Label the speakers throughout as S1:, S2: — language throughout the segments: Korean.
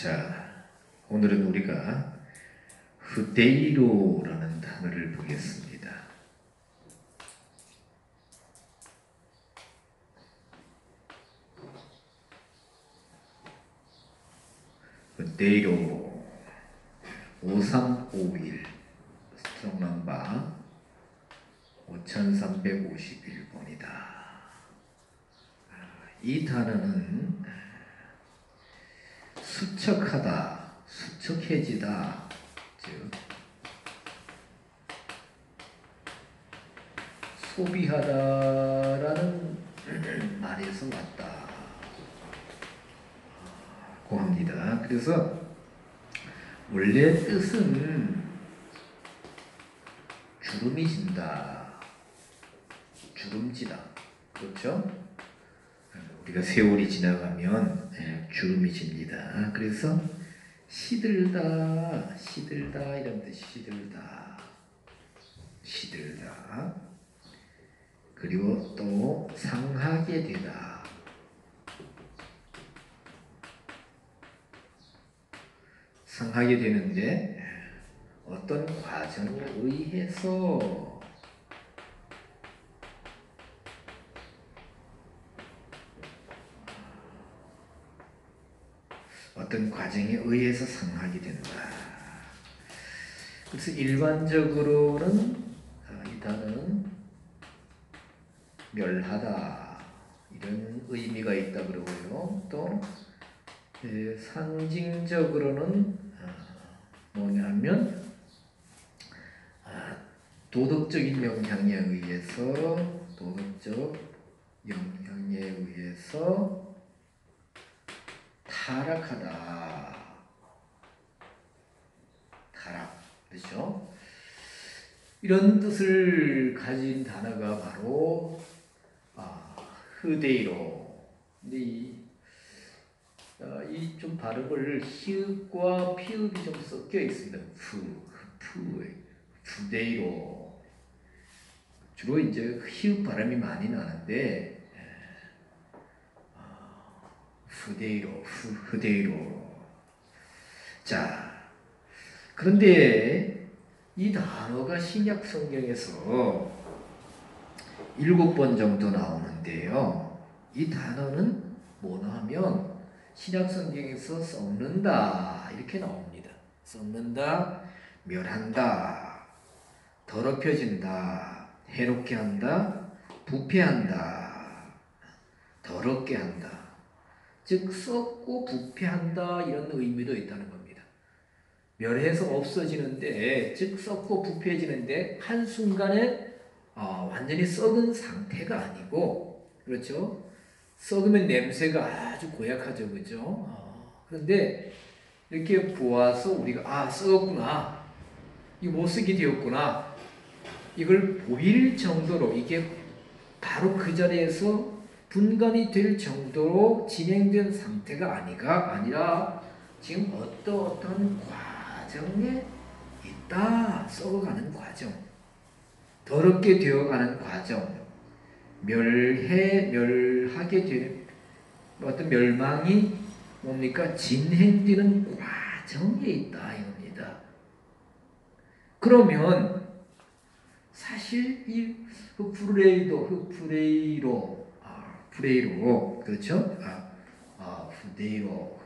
S1: 자, 오늘은 우리가 후데이로라는 단어를 보겠습니다. 후데이로 5351 스트롱 넘버 5351번이다. 이 단어는 수척하다, 수척해지다, 즉 소비하다라는 말에서 왔다 고 합니다. 그래서 원래 뜻은 주름이 진다, 주름지다, 그렇죠? 우리가 세월이 지나가면 주름이 집니다. 그래서 시들다, 시들다 이런 뜻이 시들다, 시들다. 그리고 또 상하게 되다, 상하게 되는데 어떤 과정에 의해서 상하게 된다. 그래서 일반적으로는 이 단어는 멸하다 이런 의미가 있다 그러고요. 또 상징적으로는 뭐냐면 도덕적인 영향에 의해서 타락하다, 타락, 그렇죠? 이런 뜻을 가진 단어가 바로 후데이로. 근데 이 좀 발음을 히읗과 피읍이 좀 섞여 있습니다. 후데이로. 주로 이제 히읗 발음이 많이 나는데 후데이로. 자, 그런데 이 단어가 신약 성경에서 7번 정도 나오는데요. 이 단어는 뭐냐 하면 신약 성경에서 썩는다 이렇게 나옵니다. 썩는다, 멸한다, 더럽혀진다, 해롭게 한다, 부패한다, 더럽게 한다. 즉 썩고 부패한다 이런 의미도 있다는 겁니다. 멸해서 없어지는데, 즉 썩고 부패해지는데 한순간에 완전히 썩은 상태가 아니고, 그렇죠? 썩으면 냄새가 아주 고약하죠, 그죠? 그런데 이렇게 보아서 우리가 썩었구나, 이 못 쓰게 되었구나, 이걸 보일 정도로 이게 바로 그 자리에서 분간이 될 정도로 진행된 상태가 아니라 지금 어떤 과정에 있다. 썩어가는 과정, 더럽게 되어가는 과정, 멸하게 되는 어떤 멸망이 뭡니까? 진행되는 과정에 있다 이겁니다. 그러면 사실 이 후레이로, 그렇죠? 후데이로.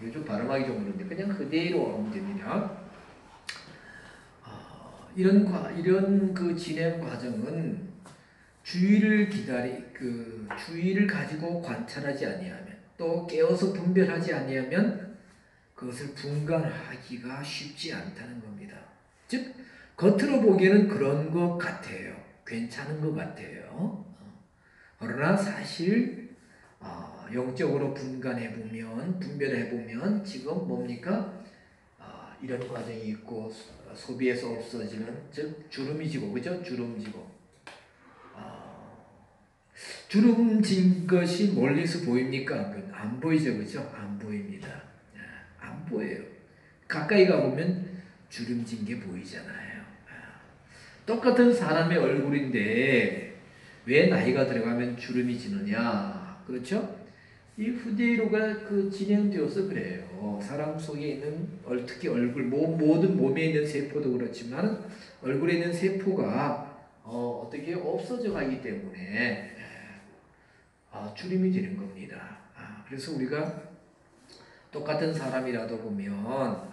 S1: 이게 좀 발음하기 좀 그런데 그냥 후데이로 하면 됩니다. 이런 그 진행 과정은 주의를 가지고 관찰하지 아니하면, 또 깨어서 분별하지 아니하면 그것을 분간하기가 쉽지 않다는 겁니다. 즉 겉으로 보기에는 그런 것 같아요. 괜찮은 것 같아요. 그러나 사실 영적으로 분별해보면 지금 뭡니까? 이런 과정이 있고 소비에서 없어지는, 즉 주름이지고, 그죠? 주름진 것이 멀리서 보입니까? 안 보이죠, 그죠? 안 보입니다. 안 보여요. 가까이 가보면 주름진 게 보이잖아요. 똑같은 사람의 얼굴인데 왜 나이가 들어가면 주름이 지느냐, 그렇죠? 이 후대로가 그 진행되어서 그래요. 사람 속에 있는 특히 얼굴, 모든 몸에 있는 세포도 그렇지만 얼굴에 있는 세포가 어떻게 없어져 가기 때문에 주름이 되는 겁니다. 그래서 우리가 똑같은 사람이라도 보면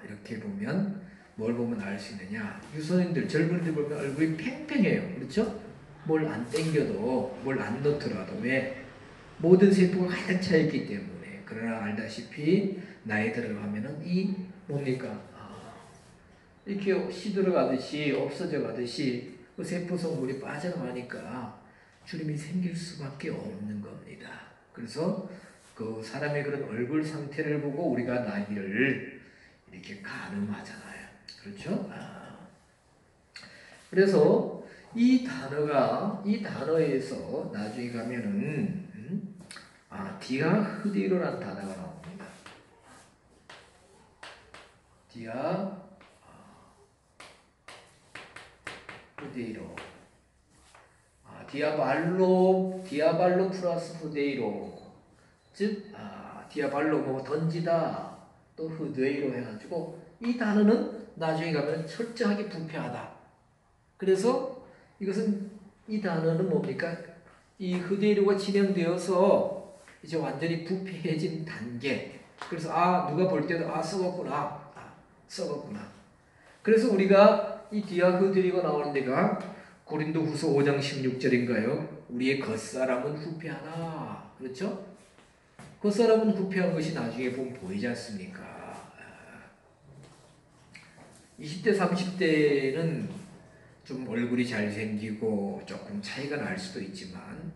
S1: 이렇게 보면 뭘 보면 알 수 있느냐? 유소년들, 젊은이들 보면 얼굴이 팽팽해요. 그렇죠? 뭘 안 땡겨도 뭘 안 넣더라도 왜? 모든 세포가 가득 차 있기 때문에. 그러나 알다시피 나이 들어가면은 이 뭡니까? 이렇게 시들어가듯이 없어져 가듯이 그 세포 성분이 빠져나가니까 주름이 생길 수밖에 없는 겁니다. 그래서 그 사람의 그런 얼굴 상태를 보고 우리가 나이를 이렇게 가늠하잖아요. 그렇죠? 그래서 이 단어에서 나중에 가면은 디아흐디로라는 단어가 나옵니다. 디아흐디로. 디아발로 플러스 후데이로. 즉, 디아발로 뭐 던지다, 또 후데이로 해가지고 이 단어는 나중에 가면 철저하게 부패하다. 그래서 이것은 이 단어는 뭡니까? 이 후데이로가 진행되어서 이제 완전히 부패해진 단계. 그래서 누가 볼 때도 썩었구나. 썩었구나. 그래서 우리가 이 디아흐드리가 나오는 데가 고린도후서 5장 16절인가요? 우리의 겉사람은 후패하나. 그렇죠? 겉사람은 후패한 것이 나중에 보면 보이지 않습니까? 20대, 30대는 좀 얼굴이 잘생기고 조금 차이가 날 수도 있지만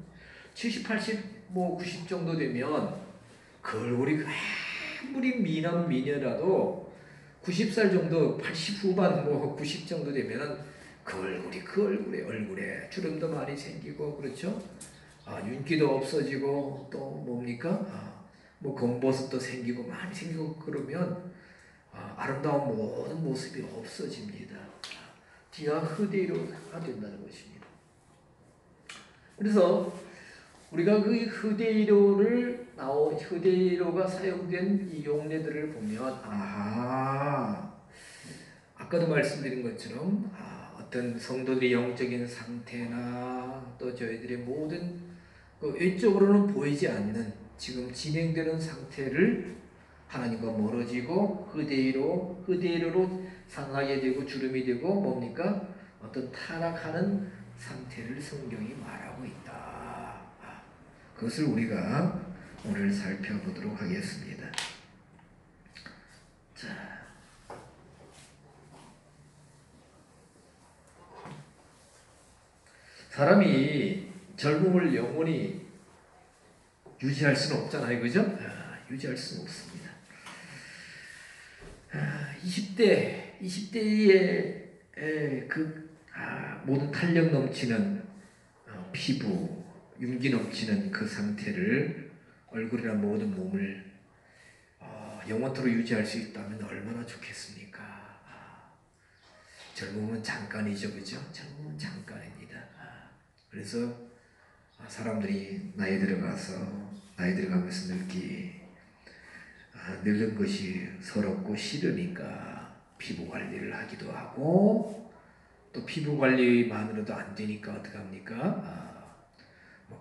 S1: 70, 80, 90 정도 되면 그 얼굴이 아무리 미남 미녀라도 90살 정도, 80 후반 90 정도 되면 그 얼굴에 주름도 많이 생기고 그렇죠? 윤기도 없어지고 또 뭡니까? 검버섯도 생기고 많이 생기고 그러면 아름다운 모든 모습이 없어집니다. 디아흐데로가 된다는 것입니다. 그래서 우리가 그 흐데이로가 사용된 이 용례들을 보면 아까도 말씀드린 것처럼 어떤 성도들의 영적인 상태나 또 저희들의 모든 외적으로는 보이지 않는 지금 진행되는 상태를 하나님과 멀어지고 흐데이로로 상하게 되고 주름이 되고 뭡니까? 어떤 타락하는 상태를 성경이 말하고 있다. 그것을 우리가 오늘 살펴보도록 하겠습니다. 자, 사람이 젊음을 영원히 유지할 수는 없잖아요. 그죠? 유지할 수는 없습니다. 20대의 모든 탄력 넘치는 피부, 윤기 넘치는 그 상태를 얼굴이나 모든 몸을 영원토록 유지할 수 있다면 얼마나 좋겠습니까? 젊음은 잠깐이죠, 그죠? 젊음은 잠깐입니다. 그래서 사람들이 나이 들어가면서 늙은 것이 서럽고 싫으니까 피부 관리를 하기도 하고 또 피부 관리만으로도 안 되니까 어떻게 합니까?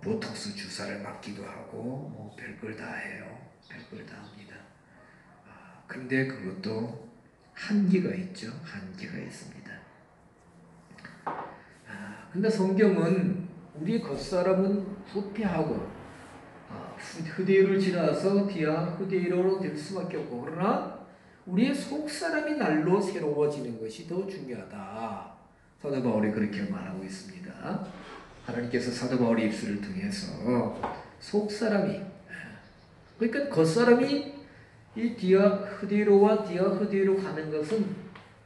S1: 보톡스 주사를 맞기도 하고 별걸 다 해요. 별걸 다 합니다. 그런데 그것도 한계가 있죠. 한계가 있습니다. 근데 성경은 우리 겉사람은 후패하고 흐데이로를 지나서 디아흐데이로로 될 수밖에 없고 그러나 우리의 속사람이 날로 새로워지는 것이 더 중요하다. 사도 바울이 그렇게 말하고 있습니다. 하나님께서 사도 바울의 입술을 통해서 속사람이 그러니까 겉사람이 이 디아흐데이로와 디아흐데이로 가는 것은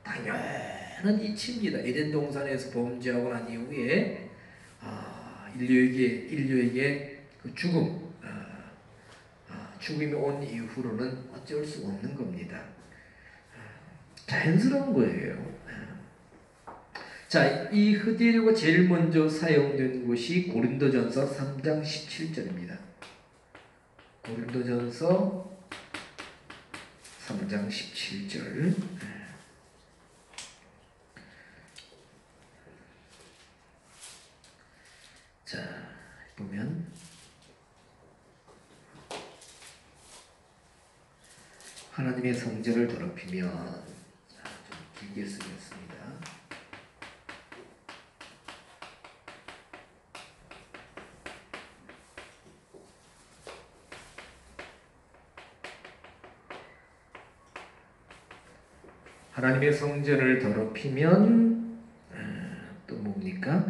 S1: 당연한 이치입니다. 에덴 동산에서 범죄하고 난 이후에 인류에게 그 죽음이 온 이후로는 어쩔 수 없는 겁니다. 자연스러운 거예요. 자, 이 흐데이로가 제일 먼저 사용된 곳이 고린도전서 3장 17절입니다. 고린도전서 3장 17절. 자, 보면 하나님의 성전을 더럽히면, 자, 좀 길게 쓰겠습니다. 하나님의 성전을 더럽히면 또 뭡니까?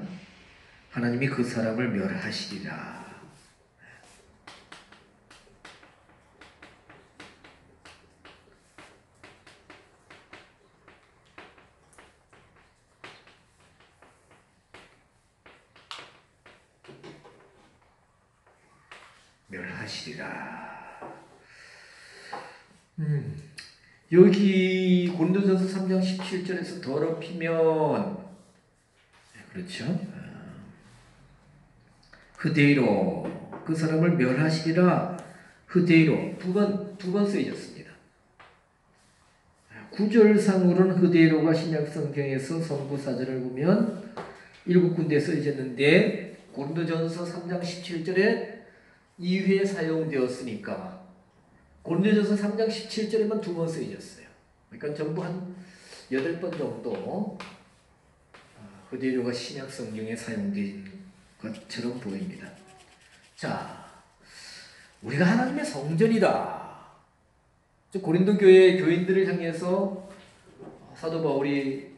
S1: 하나님이 그 사람을 멸하시리라. 멸하시리라. 여기 고린도전서 3장 17절에서 더럽히면, 그렇죠? 흐대이로 그 사람을 멸하시리라. 흐대이로 두 번 쓰여졌습니다. 구절상으로는 흐대이로가 신약 성경에서 성구 사전을 보면 7군데 쓰여졌는데 고린도전서 3장 17절에 2회 사용되었으니까 고린도전서 3장 17절에만 2번 쓰여졌어요. 그러니까 전부 한 8번 정도 흐대이로가 신약 성경에 사용된 것처럼 보입니다. 자, 우리가 하나님의 성전이다. 고린도 교회 교인들을 향해서 사도 바울이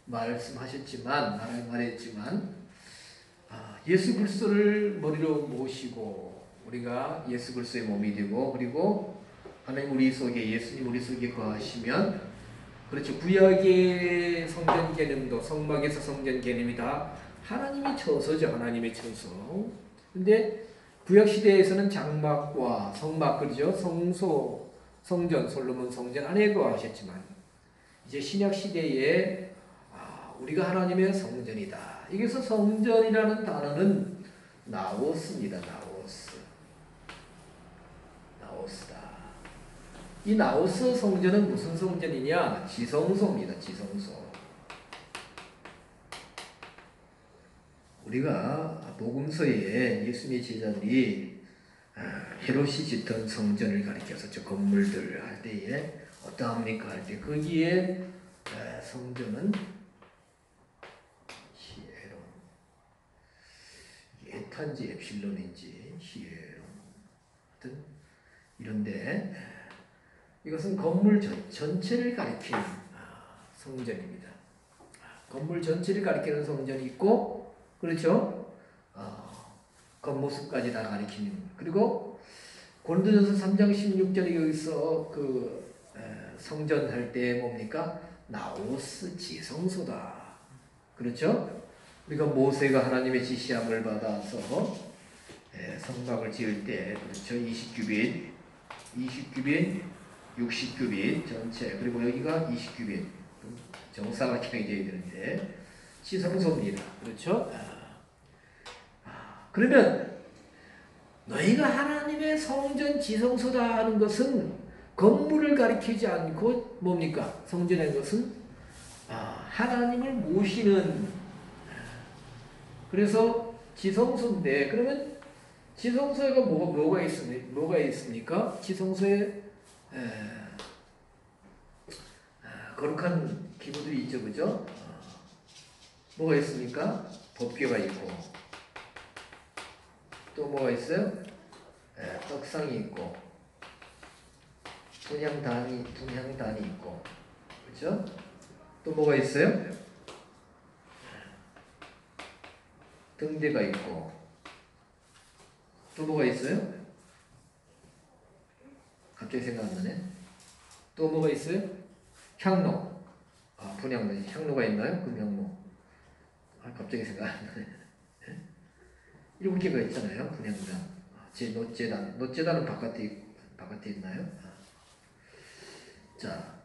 S1: 말했지만 예수 그리스도를 머리로 모시고 우리가 예수 그리스도의 몸이 되고, 그리고 하나님 우리 속에, 예수님 우리 속에 거하시면, 그렇죠, 구약의 성전 개념도 성막에서 성전 개념이 다 하나님의 처소죠. 하나님의 처소. 근데 구약 시대에서는 장막과 성막, 그렇죠, 성소, 성전, 솔로몬 성전 안에 거하셨지만 이제 신약 시대에 우리가 하나님의 성전이다. 여기서 성전이라는 단어는 나오스입니다. 나오스다. 이 나오스 성전은 무슨 성전이냐? 지성소입니다. 지성소. 우리가 복음서에 예수님의 제자들이 헤롯이 짓던 성전을 가리켜서 저 건물들 할 때에 어떠합니까? 할 때 거기에 성전은 히에론, 에탄지 엡실론인지 히에론 하여튼 이런데 이것은 건물 전체를 가리키는 성전입니다. 건물 전체를 가리키는 성전이 있고, 그렇죠? 겉모습까지 다 가리키는. 그리고 고린도전서 3장 16절에 여기서 그 성전 할 때 뭡니까? 나오스 지성소다. 그렇죠? 우리가 모세가 하나님의 지시함을 받아서 성막을 지을 때, 그렇죠, 20규빗, 60규빗 전체, 그리고 여기가 20규빗 정사각형이 되어야 되는데 지성소입니다. 그렇죠? 그러면 너희가 하나님의 성전 지성소다 하는 것은 건물을 가리키지 않고 뭡니까? 성전의 것은 하나님을 모시는, 그래서 지성소인데, 그러면 지성소에 뭐가 있습니까? 지성소에 거룩한 기구들이 있죠, 그죠? 뭐가 있습니까? 법궤가 있고, 또 뭐가 있어요? 떡상이 있고, 분향단이 있고, 그죠? 또 뭐가 있어요? 등대가 있고, 또 뭐가 있어요? 갑자기 생각 안 나네. 또 뭐가 있어요? 향로. 분향단, 향로가 있나요? 금향로. 갑자기 생각 안 나네. 7개가 있잖아요. 분향단. 노제단은 바깥에 있나요? 자,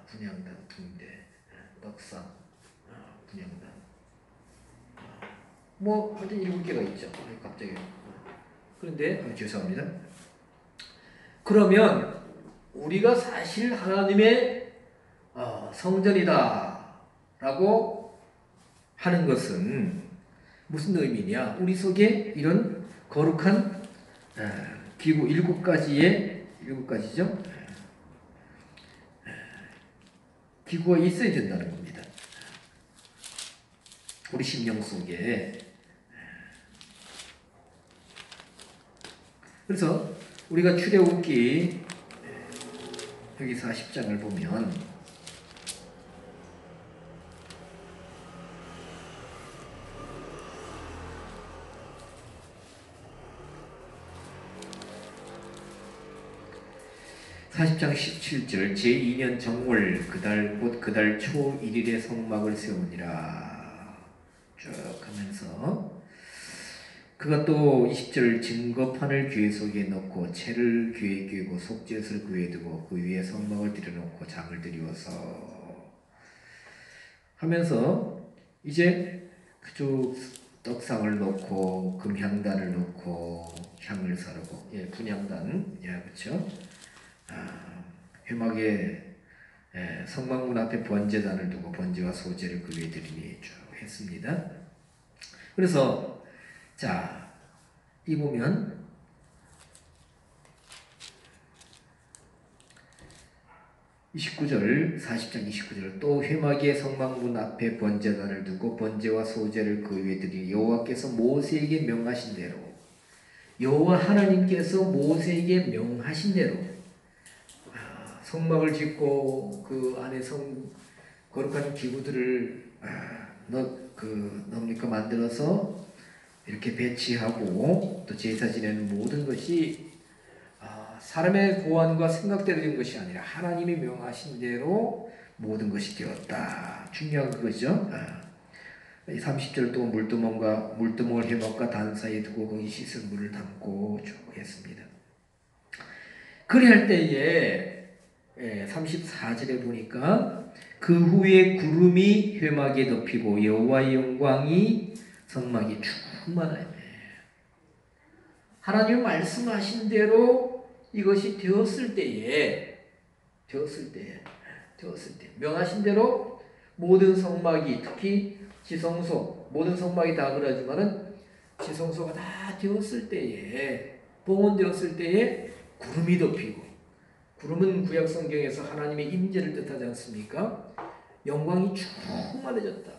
S1: 분향단, 등대, 떡상, 분향단. 하여튼 7개가 있죠. 갑자기 그런데 죄송합니다. 그러면 우리가 사실 하나님의 성전이다라고 하는 것은 무슨 의미냐? 우리 속에 이런 거룩한 기구 7가지죠? 기구가 있어야 된다는 겁니다. 우리 심령 속에. 그래서 우리가 출애굽기 여기 40장을 보면 (40장 17절) 제2년 정월 그달 곧 그달 초 1일에 성막을 세우니라 쭉 하면서 그것도 20절 증거판을 규회 속에 넣고 채를 규회에 끼고 속죄옷을 그에 두고 그 위에 성막을 들여놓고 장을 들이워서 하면서 이제 그쪽 떡상을 놓고 금향단을 놓고 향을 사르고 분향단 그렇죠. 회막에 성막문 앞에 번제단을 두고 번제와 소제를 그 위에 드리니 쭉 했습니다. 그래서 자, 이 보면 29절 40장 29절 또 회막의 성막문 앞에 번제단을 두고 번제와 소제를 그 위에 드리니 여호와께서 모세에게 명하신 대로 여호와 하나님께서 모세에게 명하신 대로 성막을 짓고 그 안에 거룩한 기구들을 만들어서 이렇게 배치하고 또 제사 지내는 모든 것이 사람의 고안과 생각대로 된 것이 아니라 하나님이 명하신 대로 모든 것이 되었다. 중요한 그거죠. 30절 또 물두멍을 회막과 단 사이에 두고 거기 씻은 물을 담고 쭉 했습니다. 그리할 때에 34절에 보니까 그 후에 구름이 회막에 덮이고 여호와의 영광이 성막이 충만하며 하나님 말씀하신 대로 이것이 되었을 때에 명하신 대로 모든 성막이 특히 지성소 모든 성막이 다 그러지만은 지성소가 다 되었을 때에 봉헌되었을 때에 구름이 덮이고 구름은 구약 성경에서 하나님의 임재를 뜻하지 않습니까? 영광이 충만해졌다.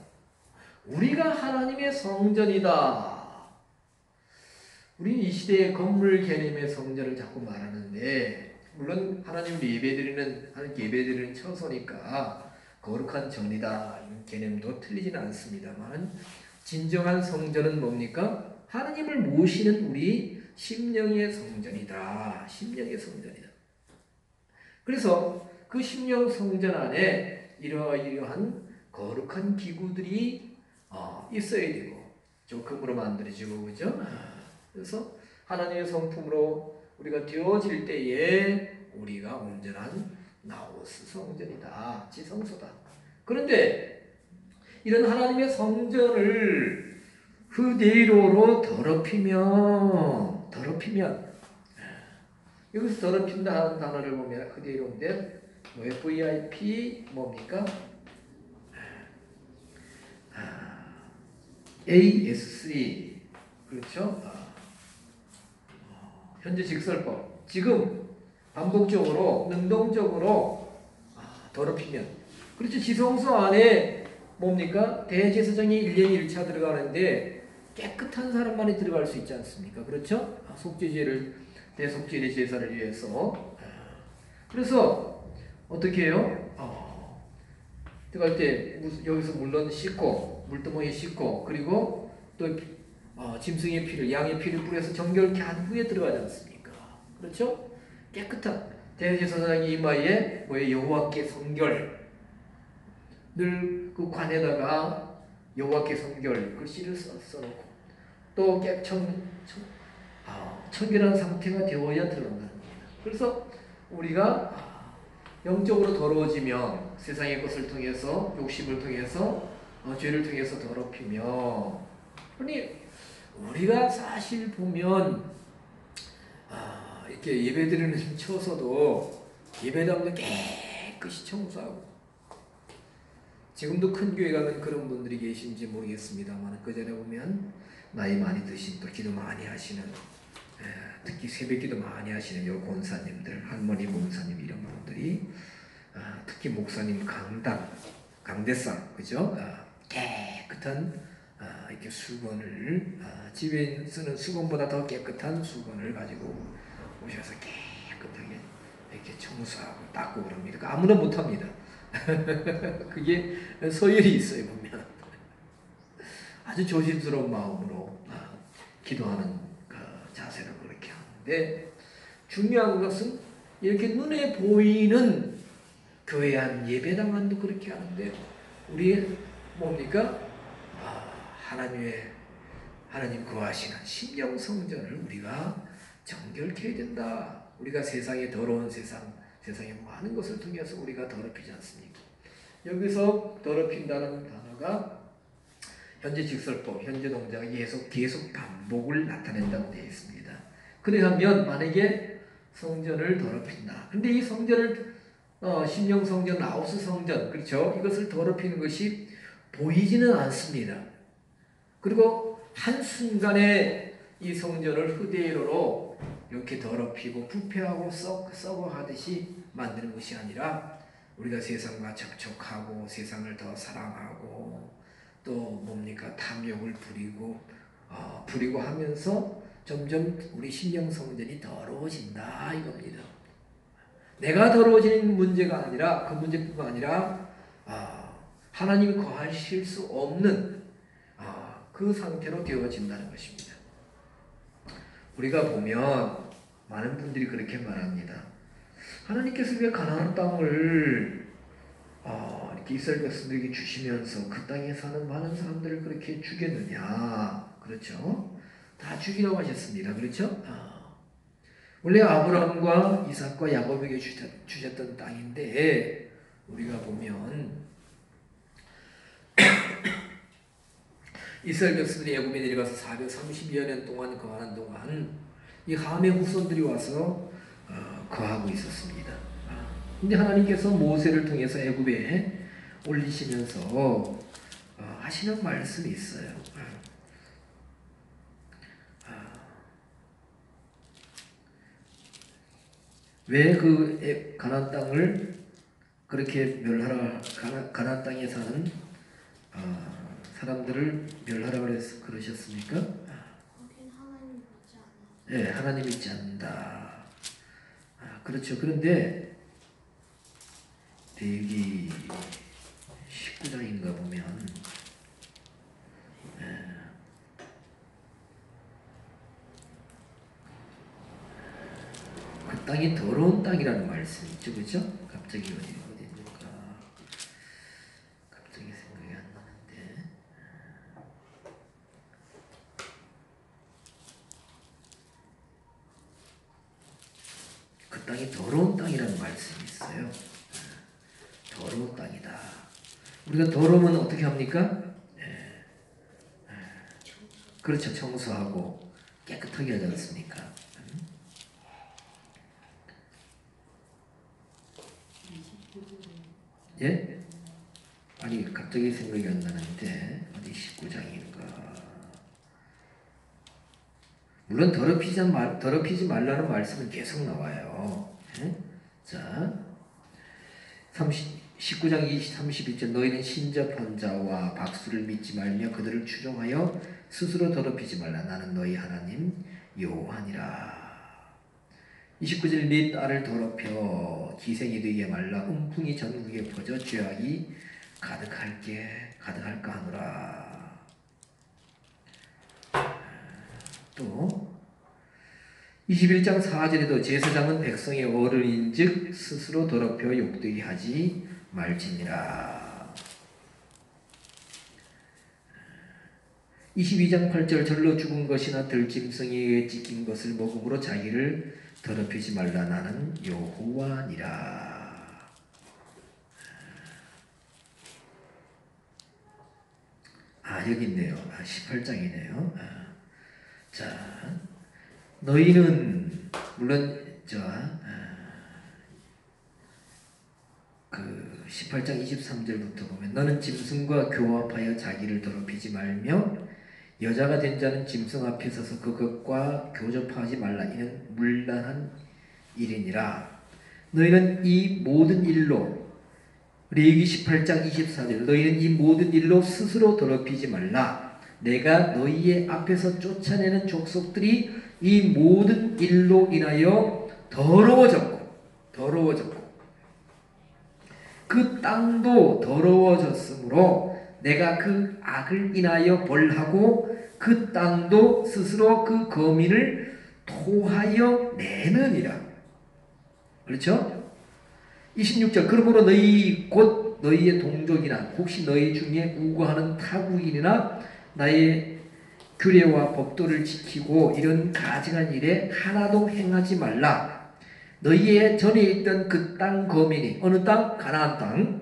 S1: 우리가 하나님의 성전이다. 우리 이 시대의 건물 개념의 성전을 자꾸 말하는데 물론 하나님을 예배드리는 처소니까 거룩한 전이다. 이 개념도 틀리지는 않습니다만 진정한 성전은 뭡니까? 하나님을 모시는 우리 심령의 성전이다. 심령의 성전이다. 그래서 그 심령 성전 안에 이러한 거룩한 기구들이 있어야 되고 좀 금으로 만들어지고 그죠? 그래서 하나님의 성품으로 우리가 되어질 때에 우리가 온전한 나우스 성전이다. 지성소다. 그런데 이런 하나님의 성전을 그대로로 더럽히면 여기서 더럽힌다 하는 단어를 보면 그대로인데 VIP 뭡니까? AS3 그렇죠? 현재 직설법 지금 반복적으로 능동적으로 더럽히면 그렇죠. 지성소 안에 뭡니까? 대제사장이 1년에 1차 들어가는데 깨끗한 사람만이 들어갈 수 있지 않습니까? 그렇죠? 대속죄의 제사를 위해서 그래서 어떻게 해요? 들어갈 때 여기서 물론 씻고 물두멍에 씻고 그리고 또 짐승의 피를 양의 피를 뿌려서 정결케 한 후에 들어가지 않습니까? 그렇죠? 깨끗한 대제사장의 이마에 여호와께 성결 늘 그 관에다가 여호와께 성결 글씨를 써놓고 또 청결한 상태가 되어야 들어간다는 겁니다. 그래서 우리가 영적으로 더러워지면 세상의 것을 통해서 욕심을 통해서 죄를 통해서 더럽히며 아니 우리가 사실 보면 이렇게 예배드리는 쳐서도 예배당도 깨끗이 청소하고 지금도 큰 교회 가면 그런 분들이 계신지 모르겠습니다만 그 전에 보면 나이 많이 드신 또 기도 많이 하시는 특히 새벽 기도 많이 하시는 요 권사님들 할머니 목사님 이런 분들이 특히 목사님 강대상 그죠? 깨끗한 이렇게 수건을 집에 쓰는 수건보다 더 깨끗한 수건을 가지고 오셔서 깨끗하게 이렇게 청소하고 닦고 그럽니다. 아무나 못합니다. 그게 서열이 있어요 보면. 아주 조심스러운 마음으로 기도하는 그 자세로 그렇게 하는데 중요한 것은 이렇게 눈에 보이는 교회 안 예배당 안도 그렇게 하는데 우리 뭡니까? 하나님 거하시는 심령 성전을 우리가 정결케 해야 된다. 우리가 세상의 더러운 세상의 많은 것을 통해서 우리가 더럽히지 않습니까? 여기서 더럽힌다는 단어가 현재 직설법, 현재 동작이 계속 반복을 나타낸다고 되어 있습니다. 그러면 만약에 성전을 더럽힌다. 근데 이 성전을 심령 성전, 나우스 성전, 그렇죠? 이것을 더럽히는 것이 보이지는 않습니다. 그리고 한순간에 이 성전을 후대로로 이렇게 더럽히고 부패하고 썩어가듯이 만드는 것이 아니라 우리가 세상과 접촉하고 세상을 더 사랑하고 또 뭡니까? 탐욕을 부리고 하면서 점점 우리 심령 성전이 더러워진다 이겁니다. 내가 더러워지는 문제가 아니라 그 문제뿐만 아니라 하나님이 거하실 수 없는 그 상태로 되어진다는 것입니다. 우리가 보면 많은 분들이 그렇게 말합니다. 하나님께서 왜 가나안 땅을 이렇게 이스라엘 백성들에게 주시면서 그 땅에 사는 많은 사람들을 그렇게 죽였느냐? 그렇죠? 다 죽이라고 하셨습니다. 그렇죠? 원래 아브라함과 이삭과 야곱에게 주셨던 땅인데 우리가 보면 이스라엘 백성들이 애굽에 내려가서 430여 년 동안 거하는 동안 이 함의 후손들이 와서 거하고 있었습니다. 근데 하나님께서 모세를 통해서 애굽에 올리시면서 하시는 말씀이 있어요. 왜 그 가나안 땅을 그렇게 멸하라, 가나안 땅에 사는 사람들을 멸하라 그러셨습니까?
S2: 거긴 하나님 믿지 않아.
S1: 네, 하나님 믿지 않는다. 그렇죠. 그런데 대기 19장인가 보면 그 땅이 더러운 땅이라는 말씀이 있죠. 그렇죠? 갑자기 어디입니까? 갑자기 생각이 안 나는데 그 땅이 더러운 땅이라는 말씀이 있어요. 더러운 땅이다. 우리가 더러우면 어떻게 합니까? 그렇죠. 청소하고 깨끗하게 하지 않습니까? 예? 아니 갑자기 생각이 안 나는데 어디 19장인가? 물론 더럽히지 말라는 말씀은 계속 나와요. 예? 자, 19장 32절 너희는 신접한 자와 박수를 믿지 말며 그들을 추종하여 스스로 더럽히지 말라. 나는 너희 하나님 여호와니라. 29절 네 딸을 더럽혀 기생이 되게 말라. 음풍이 전국에 퍼져 죄악이 가득할까 하노라. 또 21장 4절에도 제사장은 백성의 어른인즉 스스로 더럽혀 욕되게 하지 말지니라. 22장 8절 절로 죽은 것이나 들짐승에 의해 찢긴 것을 먹음으로 자기를 더럽히지 말라. 나는 여호와니라. 여기 있네요. 18장이네요. 자, 너희는 물론 자, 그 18장 23절부터 보면 너는 짐승과 교합하여 자기를 더럽히지 말며 여자가 된 자는 짐승 앞에 서서 그것과 교접하지 말라. 이는 문란한 일이니라. 너희는 이 모든 일로 레위기 18장 24절 너희는 이 모든 일로 스스로 더럽히지 말라. 내가 너희의 앞에서 쫓아내는 족속들이 이 모든 일로 인하여 더러워졌고 그 땅도 더러워졌으므로 내가 그 악을 인하여 벌하고 그 땅도 스스로 그 거민을 토하여 내느니라. 그렇죠? 26절 그러므로 너희 곧 너희의 동족이나 혹시 너희 중에 우거하는 타국인이나 나의 규례와 법도를 지키고 이런 가증한 일에 하나도 행하지 말라. 너희의 전에 있던 그 땅 거민이 어느 땅? 가나안 땅.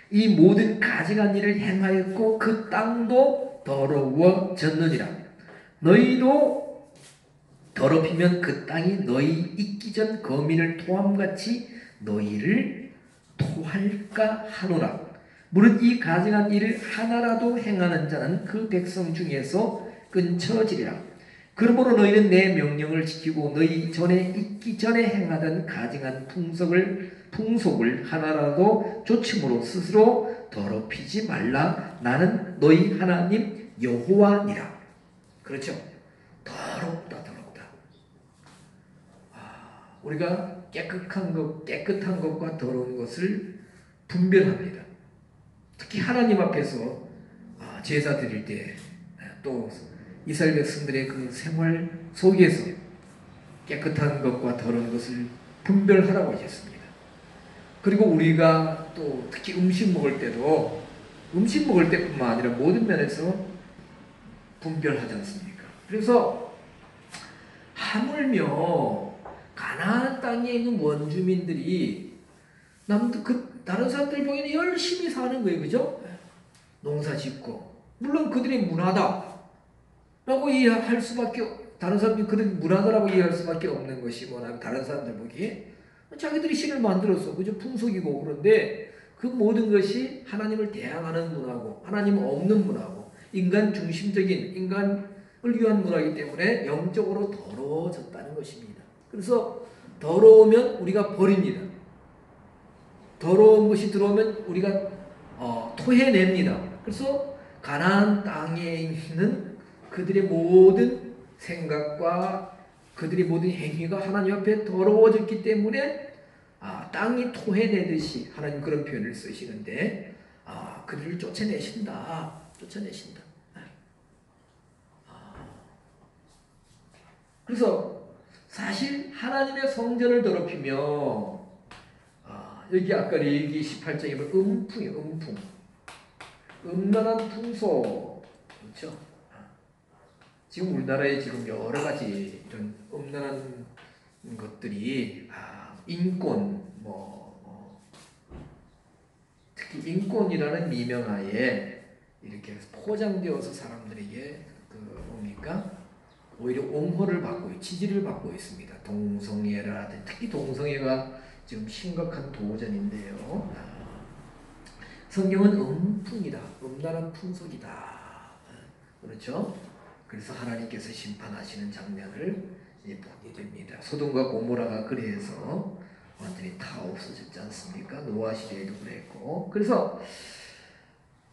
S1: 이 모든 가증한 일을 행하였고 그 땅도 더러워졌느니라. 너희도 더럽히면 그 땅이 너희 있기 전 거민을 토함같이 너희를 토할까 하노라. 무릇 이 가증한 일을 하나라도 행하는 자는 그 백성 중에서 끊쳐지리라. 그러므로 너희는 내 명령을 지키고 너희 전에 있기 전에 행하던 가증한 풍속을 하나라도 좇음으로 스스로 더럽히지 말라. 나는 너희 하나님 여호와니라. 그렇죠? 더럽다. 우리가 깨끗한 것과 더러운 것을 분별합니다. 특히 하나님 앞에서 제사 드릴 때 또 이스라엘 백성들의 그 생활 속에서 깨끗한 것과 더러운 것을 분별하라고 하셨습니다. 그리고 우리가 또 특히 음식 먹을 때뿐만 아니라 모든 면에서 분별하지 않습니까? 그래서 하물며 가나안 땅에 있는 원주민들이 다른 사람들 보기에는 열심히 사는 거예요. 그죠? 농사 짓고. 물론 그들의 문화다 라고 이해할 수밖에, 다른 사람들이 그들 문화다라고 이해할 수밖에 없는 것이 뭐냐면 다른 사람들 보기에 자기들이 신을 만들었어. 그죠? 풍속이고. 그런데 그 모든 것이 하나님을 대항하는 문화고 하나님 없는 문화고 인간 중심적인 인간을 위한 문화이기 때문에 영적으로 더러워졌다는 것입니다. 그래서 더러우면 우리가 버립니다. 더러운 것이 들어오면 우리가 토해냅니다. 그래서 가나안 땅에 있는 그들의 모든 생각과 그들의 모든 행위가 하나님 앞에 더러워졌기 때문에 땅이 토해내듯이 하나님 그런 표현을 쓰시는데 그들을 쫓아내신다. 그래서 사실 하나님의 성전을 더럽히며 여기 아까 레위기 18장에 보면 음풍이에요. 음란한 풍속. 그렇죠? 지금 우리나라에 지금 여러 가지 이런 음란한 것들이 인권, 특히 인권이라는 미명하에 이렇게 포장되어서 사람들에게 뭡니까? 오히려 옹호를 받고 지지를 받고 있습니다. 동성애라든지 특히 동성애가 지금 심각한 도전인데요. 성경은 음풍이다, 음란한 풍속이다. 그렇죠? 그래서 하나님께서 심판하시는 장면을 이제 보게 됩니다. 소돔과 고모라가 그래서 완전히 다 없어졌지 않습니까? 노아 시대에도 그랬고. 그래서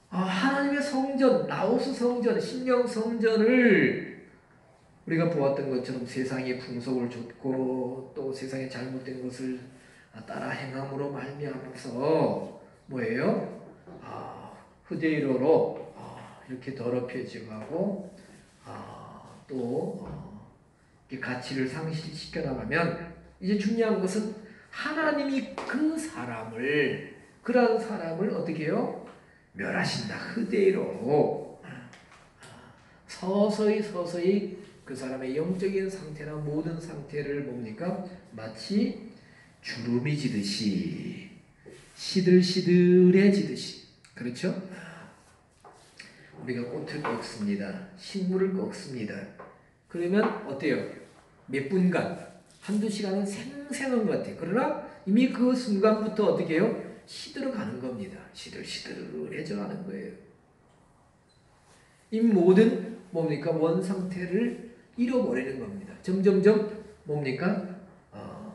S1: 하나님의 성전, 라오스 성전, 신령 성전을 우리가 보았던 것처럼 세상의 풍속을 좇고 또 세상의 잘못된 것을 따라 행함으로 말미암아서 뭐예요? 후대이러로 이렇게 더럽혀지고 하고 또 가치를 상실시켜 나가면 이제 중요한 것은 하나님이 그러한 사람을 어떻게 해요? 멸하신다. 후대이러로 서서히 그 사람의 영적인 상태나 모든 상태를 뭡니까? 마치 주름이 지듯이 시들시들해지듯이. 그렇죠? 우리가 꽃을 꺾습니다. 식물을 꺾습니다. 그러면 어때요? 몇 분간, 한두 시간은 생생한 것 같아요. 그러나 이미 그 순간부터 어떻게 해요? 시들어가는 겁니다. 시들시들해져 가는 거예요. 이 모든 뭡니까? 원 상태를 잃어버리는 겁니다. 점점점 뭡니까?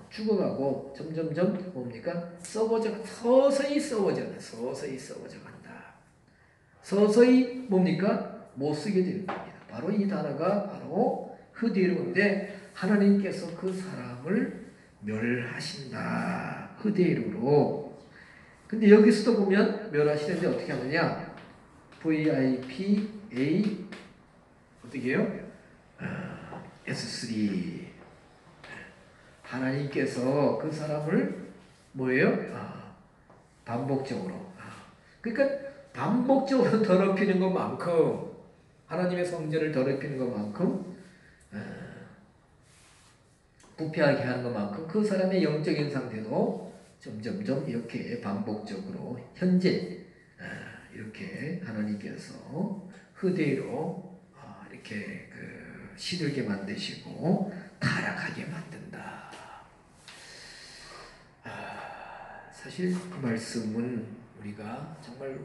S1: 죽어가고 점점점 뭡니까? 서서히 썩어져 간다. 서서히 뭡니까? 못 쓰게 되는 겁니다. 바로 이 단어가 바로 흐디르인데 하나님께서 그 사람을 멸하신다. 흐디르로. 근데 여기서도 보면 멸하시는데 어떻게 하느냐? VIPA 어떻게 해요? S3 하나님께서 그 사람을 뭐예요? 반복적으로 그러니까 반복적으로 더럽히는 것만큼 하나님의 성전을 더럽히는 것만큼 부패하게 하는 것만큼 그 사람의 영적인 상태도 점점점 이렇게 반복적으로 현재 이렇게 하나님께서 흐대로 이렇게 시들게 만드시고 타락하게 만든다. 사실 이 말씀은 우리가 정말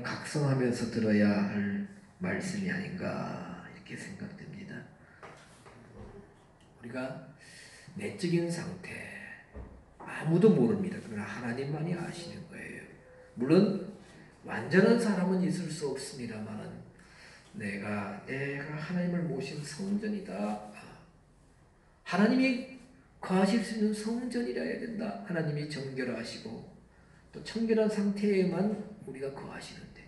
S1: 각성하면서 들어야 할 말씀이 아닌가 이렇게 생각됩니다. 우리가 내적인 상태 아무도 모릅니다. 그러나 하나님만이 아시는 거예요. 물론 완전한 사람은 있을 수 없습니다만 내가 하나님을 모신 성전이다. 하나님이 거하실 수 있는 성전이라 해야 된다. 하나님이 정결하시고 또 청결한 상태에만 우리가 거하시는데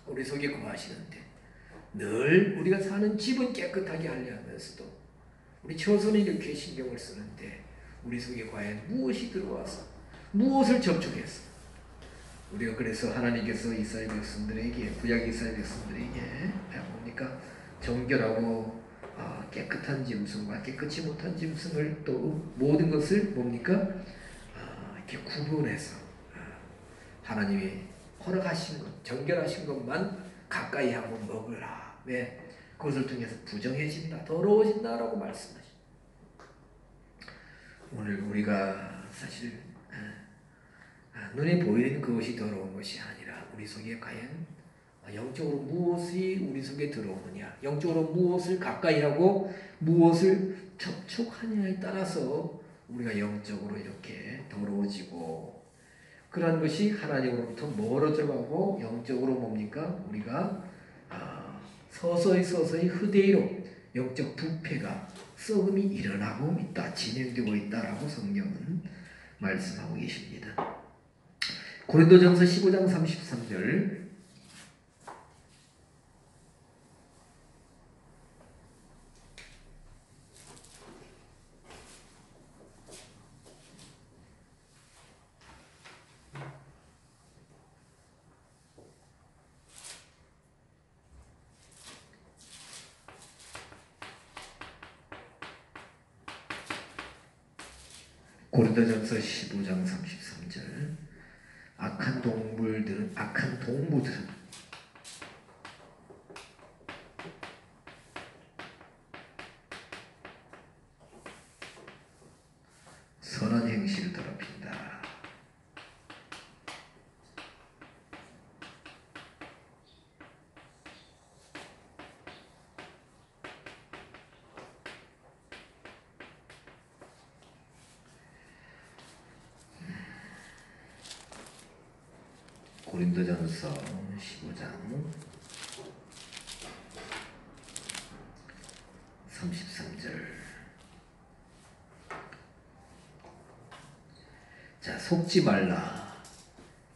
S1: 우리 속에 거하시는데 늘 우리가 사는 집은 깨끗하게 하려 하면서도 우리 처소는 이렇게 신경을 쓰는데 우리 속에 과연 무엇이 들어와서 무엇을 접촉해서 우리가 그래서 하나님께서 이스라엘 백성들에게 구약 이스라엘 백성들에게 뭡니까? 정결하고 깨끗한 짐승과 깨끗이 못한 짐승을 또 모든 것을 뭡니까? 이렇게 구분해서 하나님이 허락하신 것, 정결하신 것만 가까이 하고 먹으라. 왜? 그것을 통해서 부정해진다, 더러워진다라고 말씀하십니다. 오늘 우리가 사실 눈에 보이는 그것이 더러운 것이 아니라 우리 속에 과연 영적으로 무엇이 우리 속에 들어오느냐, 영적으로 무엇을 가까이 하고 무엇을 접촉하느냐에 따라서 우리가 영적으로 이렇게 더러워지고 그러한 것이 하나님으로부터 멀어져 가고 영적으로 뭡니까? 우리가 서서히 흐대로 영적 부패가 썩음이 일어나고 있다, 진행되고 있다라고 성경은 말씀하고 계십니다. 고린도전서 15장 33절 고린도전서 15장 33절 악한 동무들은 선한 행실을 더럽힌다. 고린도전서 15장 33절 자, 속지 말라.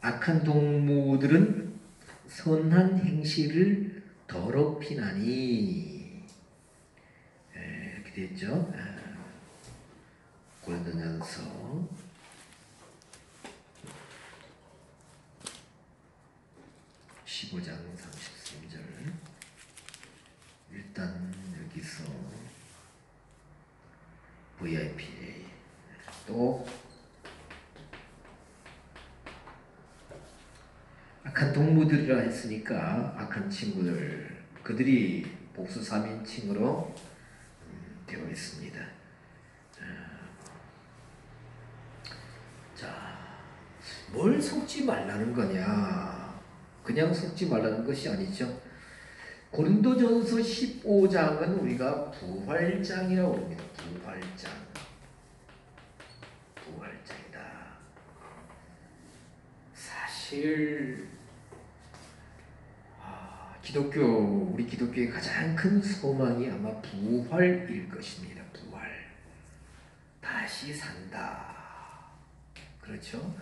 S1: 악한 동무들은 선한 행실을 더럽히나니 이렇게 됐죠. 고린도전서 15장 33절 일단 여기서 VIPA 또 악한 동무들이라 했으니까 악한 친구들 그들이 복수 3인칭으로 되어 있습니다. 자, 뭘 속지 말라는 거냐? 그냥 속지 말라는 것이 아니죠. 고린도전서 15장은 우리가 부활장이라고 합니다. 부활장. 부활장이다. 사실 우리 기독교의 가장 큰 소망이 아마 부활일 것입니다. 부활. 다시 산다. 그렇죠?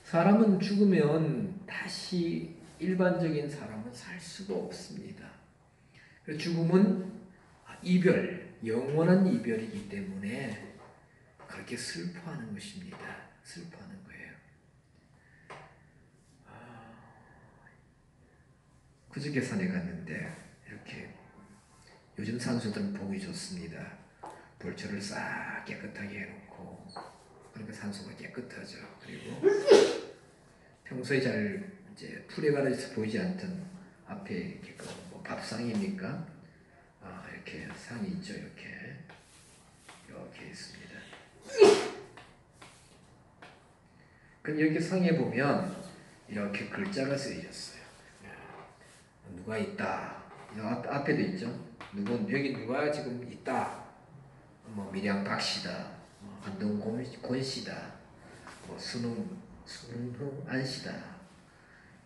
S1: 사람은 죽으면 다시 일반적인 사람은 살 수가 없습니다. 죽음은 이별, 영원한 이별이기 때문에 그렇게 슬퍼하는 것입니다. 슬퍼하는 거예요. 그저께 산에 갔는데 이렇게 요즘 산소들은 보기 좋습니다. 벌초를 싹 깨끗하게 해놓고 그러니까 산소가 깨끗하죠. 그리고 평소에 잘 이제 풀에 가려져서 보이지 않던 앞에 이렇게 뭐 밥상입니까? 이렇게 상이 있죠. 이렇게 있습니다. 그럼 여기 상에 보면 이렇게 글자가 쓰여졌어요. 누가 있다. 앞에도 있죠. 여기 누가 지금 있다. 뭐 밀양 박씨다. 안동권 씨다. 뭐 순흥 안 씨다.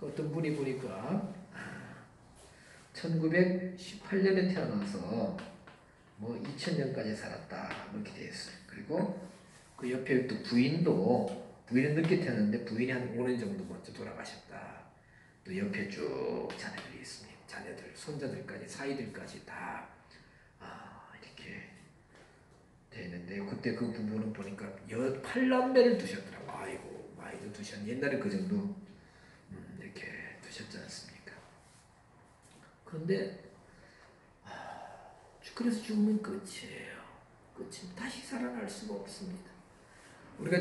S1: 어떤 분이 보니까 1918년에 태어나서 뭐 2000년까지 살았다. 이렇게 되어 있어요. 그리고 그 옆에 또 부인은 늦게 태어났는데 부인이 한 5년 정도 먼저 돌아가셨다. 또 옆에 쭉 자녀들이 있습니다. 자녀들, 손자들까지, 사이들까지 다 이렇게 되는데 그때 그 부부는 보니까 8남매를 두셨더라고. 아이고, 많이도 두셨네. 옛날에 그 정도 이렇게 두셨지 않습니까? 그런데 그래서 죽으면 끝이에요. 끝이 다시 살아날 수가 없습니다. 우리가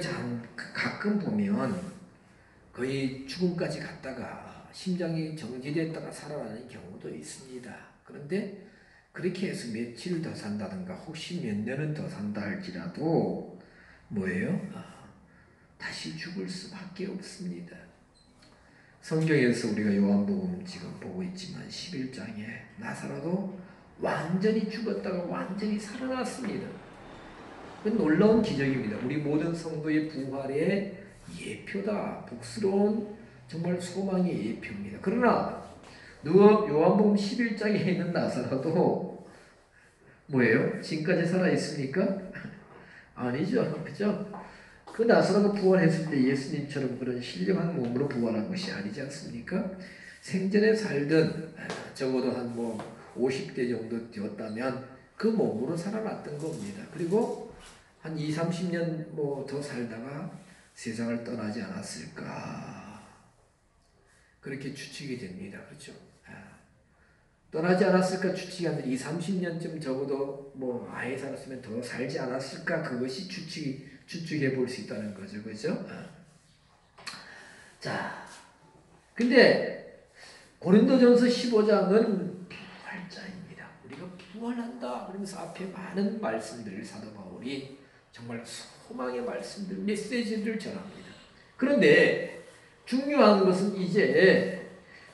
S1: 가끔 보면 거의 죽음까지 갔다가 심장이 정지됐다가 살아나는 경우도 있습니다. 그런데 그렇게 해서 며칠 더 산다든가 혹시 몇 년은 더 산다 할지라도 뭐예요? 다시 죽을 수밖에 없습니다. 성경에서 우리가 요한복음 지금 보고 있지만 11장에 나사로도 완전히 죽었다가 완전히 살아났습니다. 그 놀라운 기적입니다. 우리 모든 성도의 부활의 예표다. 복스러운 정말 소망의 예표입니다. 그러나 요한복음 11장에 있는 나사로도 뭐예요? 지금까지 살아있습니까? 아니죠. 그죠? 그 나사로가 부활했을 때 예수님처럼 그런 신령한 몸으로 부활한 것이 아니지 않습니까? 생전에 살던 적어도 한 50대 정도 되었다면 그 몸으로 살아났던 겁니다. 그리고 한 20, 30년 더 살다가 세상을 떠나지 않았을까? 그렇게 추측이 됩니다. 그렇죠? 떠나지 않았을까 추측이 아니라 20, 30년쯤 적어도 아예 살았으면 더 살지 않았을까? 그것이 추측해 볼 수 있다는 거죠. 그죠? 자, 근데 고린도전서 15장은 부활자입니다. 우리가 부활한다. 그러면서 앞에 많은 말씀들을 사도 바울이 정말 소망의 말씀들, 메시지들을 전합니다. 그런데 중요한 것은 이제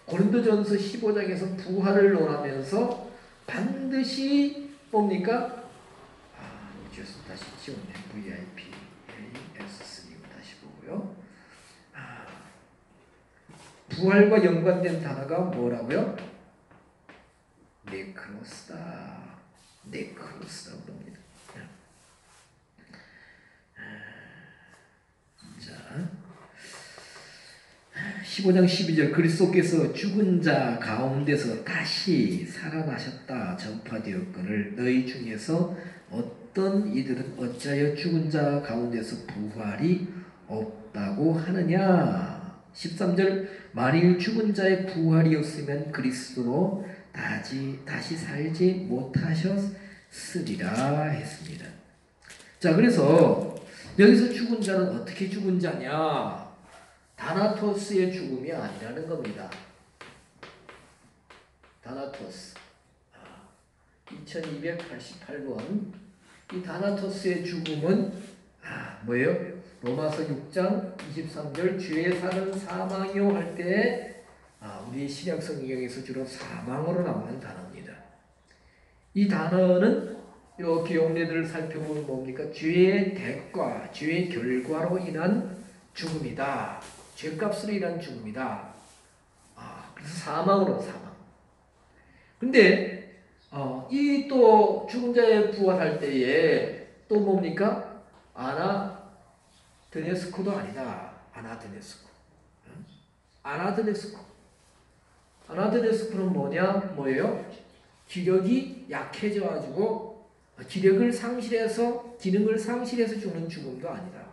S1: 고린도전서 15장에서 부활을 논하면서 반드시 뭡니까? 다시 지웠네. VIP S3 다시 보고요. 부활과 연관된 단어가 뭐라고요? 네크로스다. 네크로스라고 합니다. 자, 15장 12절 그리스도께서 죽은 자 가운데서 다시 살아나셨다 전파되었거늘 너희 중에서 어떤 이들은 어찌하여 죽은 자 가운데서 부활이 없다고 하느냐. 13절 만일 죽은 자의 부활이 없으면 그리스도로 다시 살지 못하셨으리라 했습니다. 자, 그래서 여기서 죽은 자는 어떻게 죽은 자냐? 다나토스의 죽음이 아니라는 겁니다. 다나토스. 2288번. 이 다나토스의 죽음은 뭐예요? 로마서 6장 23절 주의 살은 사망이요 할 때 우리 신약 성경에서 주로 사망으로 나오는 단어입니다. 이 단어는 이 기용례들을 살펴보면 뭡니까? 죄의 대가, 죄의 결과로 인한 죽음이다. 죄값으로 인한 죽음이다. 그래서 사망으로 사망. 근데 이 또 죽은 자의 부활할 때에 또 뭡니까? 아나드네스코도 아니다. 아나드네스코. 아나드네스코는 뭐예요? 기력이 약해져가지고 기력을 상실해서 기능을 상실해서 죽는 죽음도 아니다.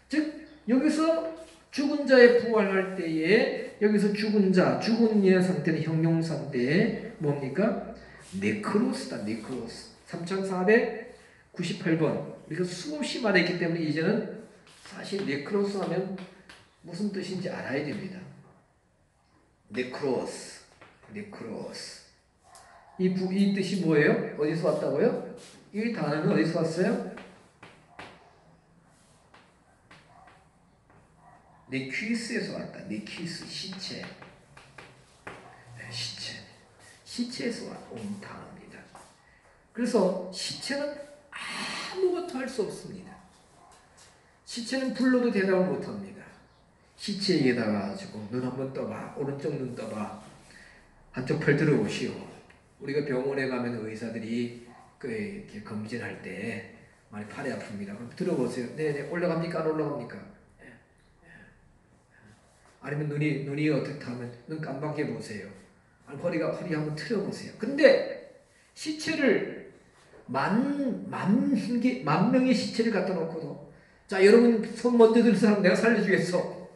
S1: 즉 여기서 죽은 자의 부활할 때에 여기서 죽은 이의 상태는 형용 상태에 뭡니까? 네크로스다. 네크로스. 3498번. 우리가 수없이 말했기 때문에 이제는 사실 네크로스 하면 무슨 뜻인지 알아야 됩니다. 네크로스. 이 뜻이 뭐예요? 어디서 왔다고요? 이 단어는 어디서 왔어요? 네퀴스에서 왔다. 네퀴스, 시체. 시체에서 온 단어입니다. 그래서 시체는 아무것도 할 수 없습니다. 시체는 불러도 대답을 못합니다. 시체에 위에다가 눈 한번 떠봐. 오른쪽 눈 떠봐. 한쪽 팔 들어보시오. 우리가 병원에 가면 의사들이 이렇게 검진할 때 많이 팔이 아픕니다. 그럼 들어보세요. 네네, 올라갑니까? 안 올라갑니까? 아니면 눈이 어떻게 하면 눈 깜박해 보세요. 아니면 허리 한번 틀어보세요. 근데 시체를 만 명의 시체를 갖다 놓고도 자 여러분 손 먼저 들 사람 내가 살려주겠어.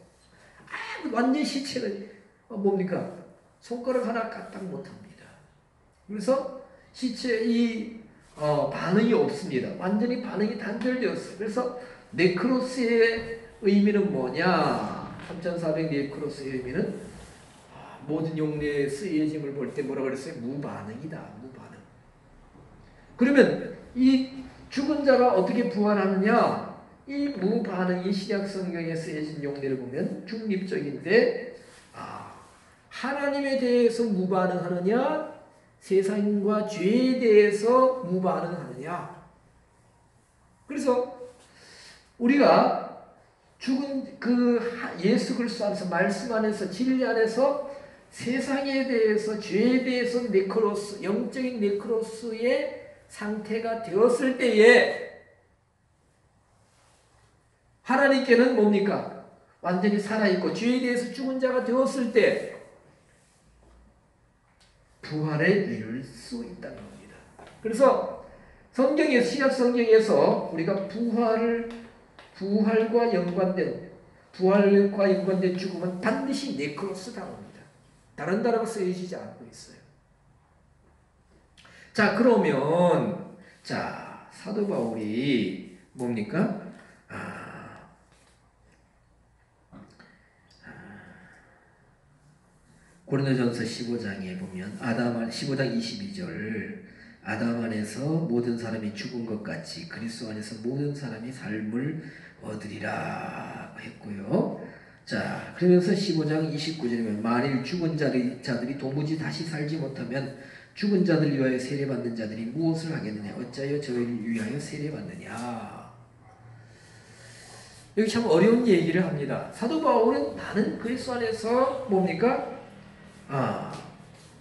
S1: 완전 시체는 뭡니까? 손가락 하나 까딱 못합니다. 그래서 시체 이 반응이 없습니다. 완전히 반응이 단절되었어요. 그래서 네크로스의 의미는 뭐냐? 3400 네크로스의 의미는 모든 용례의 쓰여짐을 볼 때 뭐라 그랬어요? 무반응이다. 무반응. 그러면 이 죽은 자가 어떻게 부활하느냐? 이 무반응이 신약 성경에 쓰여진 용례를 보면 중립적인데 하나님에 대해서 무반응하느냐? 세상과 죄에 대해서 무반응하느냐? 그래서 우리가 죽은 예수 그리스도 안에서 말씀 안에서 진리 안에서 세상에 대해서 죄에 대해서 네크로스 영적인 네크로스의 상태가 되었을 때에 하나님께는 뭡니까? 완전히 살아있고 죄에 대해서 죽은 자가 되었을 때 부활을 이룰 수 있다는 겁니다. 그래서 신약 성경에서 우리가 부활과 연관된 죽음은 반드시 네크로스 단어입니다. 다른 단어가 쓰여지지 않고 있어요. 자, 그러면 사도 바울이 뭡니까? 고린도전서 15장에 보면 15장 22절 아담 안에서 모든 사람이 죽은 것 같이 그리스도 안에서 모든 사람이 삶을 얻으리라 했고요. 자, 그러면서 15장 29절에 보면 만일 죽은 자들이 도무지 다시 살지 못하면 죽은 자들 위하여 세례받는 자들이 무엇을 하겠느냐? 어찌하여 저희를 위하여 세례받느냐? 여기 참 어려운 얘기를 합니다. 사도 바울은 나는 그리스도 안에서 뭡니까?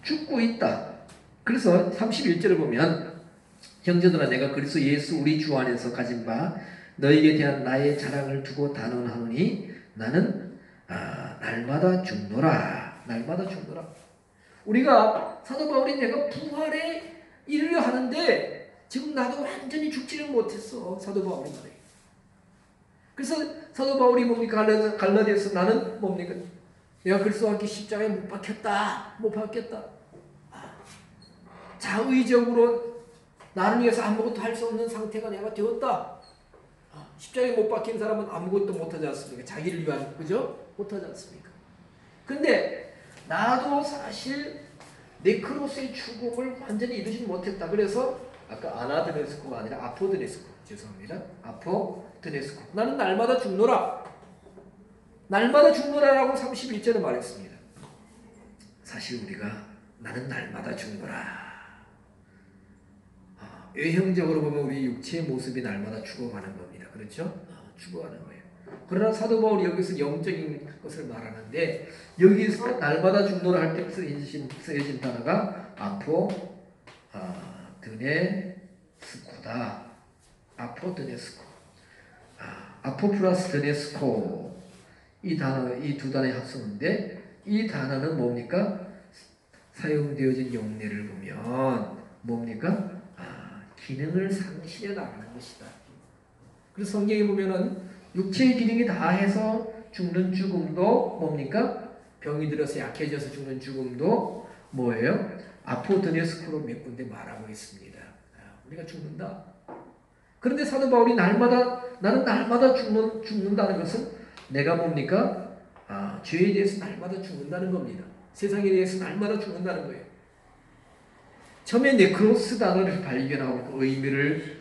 S1: 죽고 있다. 그래서 31절을 보면 형제들아 내가 그리스도 예수 우리 주 안에서 가진 바 너에게 대한 나의 자랑을 두고 단언하노니 나는 날마다 죽노라. 날마다 죽노라. 우리가 사도 바울이 내가 부활에 이르려 하는데 지금 나도 완전히 죽지는 못했어. 사도 바울이 말해. 그래서 사도 바울이 뭡니까? 갈라디아서 나는 뭡니까? 내가 그리스도와 함께 십자가에 못 박혔다. 자의적으로 나를 위해서 아무것도 할 수 없는 상태가 내가 되었다. 십자가에 못 박힌 사람은 아무것도 못하지 않습니까? 자기를 위한, 그죠? 못하지 않습니까? 근데 나도 사실 네크로스의 죽음을 완전히 이루지 못했다. 그래서 아까 아나드네스코가 아니라 아포드네스코, 죄송합니다. 아포드네스코. 나는 날마다 죽노라. 날마다 죽노라라고 31절에 말했습니다. 사실 우리가 나는 날마다 죽노라. 외형적으로 보면 우리 육체의 모습이 날마다 죽어가는 겁니다. 그렇죠? 죽어가는 거예요. 그러나 사도 바울이 여기서 영적인 것을 말하는데 여기서 날마다 죽노라 할 때 쓰여진 단어가 드네스코다. 아포드네스코. 아포 플러스 드네스코. 이 두 단어의 합성인데 이 단어는 뭡니까? 사용되어진 용례를 보면 뭡니까? 기능을 상실해 나가는 것이다. 그래서 성경에 보면은 육체의 기능이 다해서 죽는 죽음도 뭡니까? 병이 들어서 약해져서 죽는 죽음도 뭐예요? 아포드네스코로 몇 군데 말하고 있습니다. 우리가 죽는다. 그런데 사도 바울이 나는 날마다 죽는다는 것은 내가 뭡니까? 죄에 대해서 날마다 죽는다는 겁니다. 세상에 대해서 날마다 죽는다는 거예요. 처음에 네크로스 단어를 발견하고 그 의미를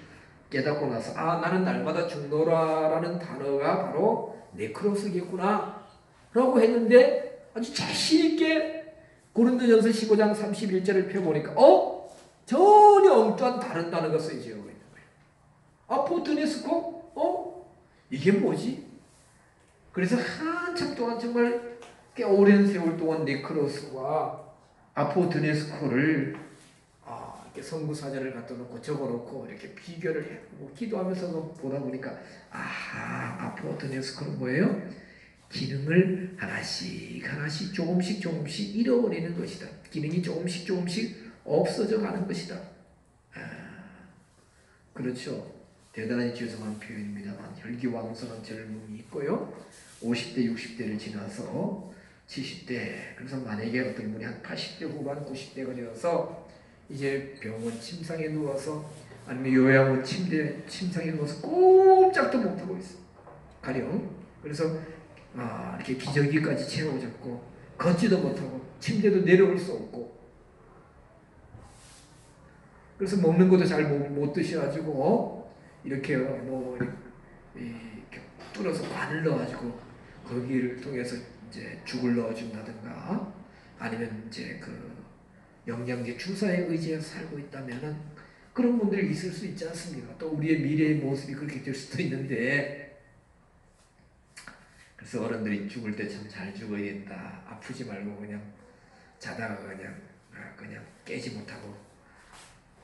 S1: 깨닫고 나서 나는 날마다 죽노라라는 단어가 바로 네크로스겠구나 라고 했는데 아주 자신있게 고린도전서 15장 31절을 펴보니까 전혀 엉뚱한 다른 단어가 쓰여져 있는 거예요. 아포드네스코? 이게 뭐지? 그래서 한참 동안 정말 꽤 오랜 세월 동안 네크로스와 아포드네스코를 성구사전을 갖다 놓고 적어놓고 이렇게 비교를 해보고 기도하면서 보다 보니까 아포드네스코는 뭐예요? 기능을 하나씩 조금씩 잃어버리는 것이다. 기능이 조금씩 없어져 가는 것이다. 그렇죠. 대단히 죄송한 표현입니다만 혈기왕성한 젊음이 있고요. 50대 60대를 지나서 70대 그래서 만약에 어떤 분이 한 80대 후반 90대가 되어서 이제 병원 침상에 누워서 아니면 요양원 침상에 누워서 꼼짝도 못하고 있어. 가령 그래서 이렇게 기저귀까지 채워졌고 걷지도 못하고 침대도 내려올 수 없고 그래서 먹는 것도 잘 못 드셔가지고 이렇게 이렇게 뚫어서 관을 넣어가지고 거기를 통해서 이제 죽을 넣어준다든가 아니면 이제 그 영양제 주사에 의지해서 살고 있다면은 그런 분들이 있을 수 있지 않습니까? 또 우리의 미래의 모습이 그렇게 될 수도 있는데 그래서 어른들이 죽을 때 참 잘 죽어야겠다. 아프지 말고 그냥 자다가 그냥 깨지 못하고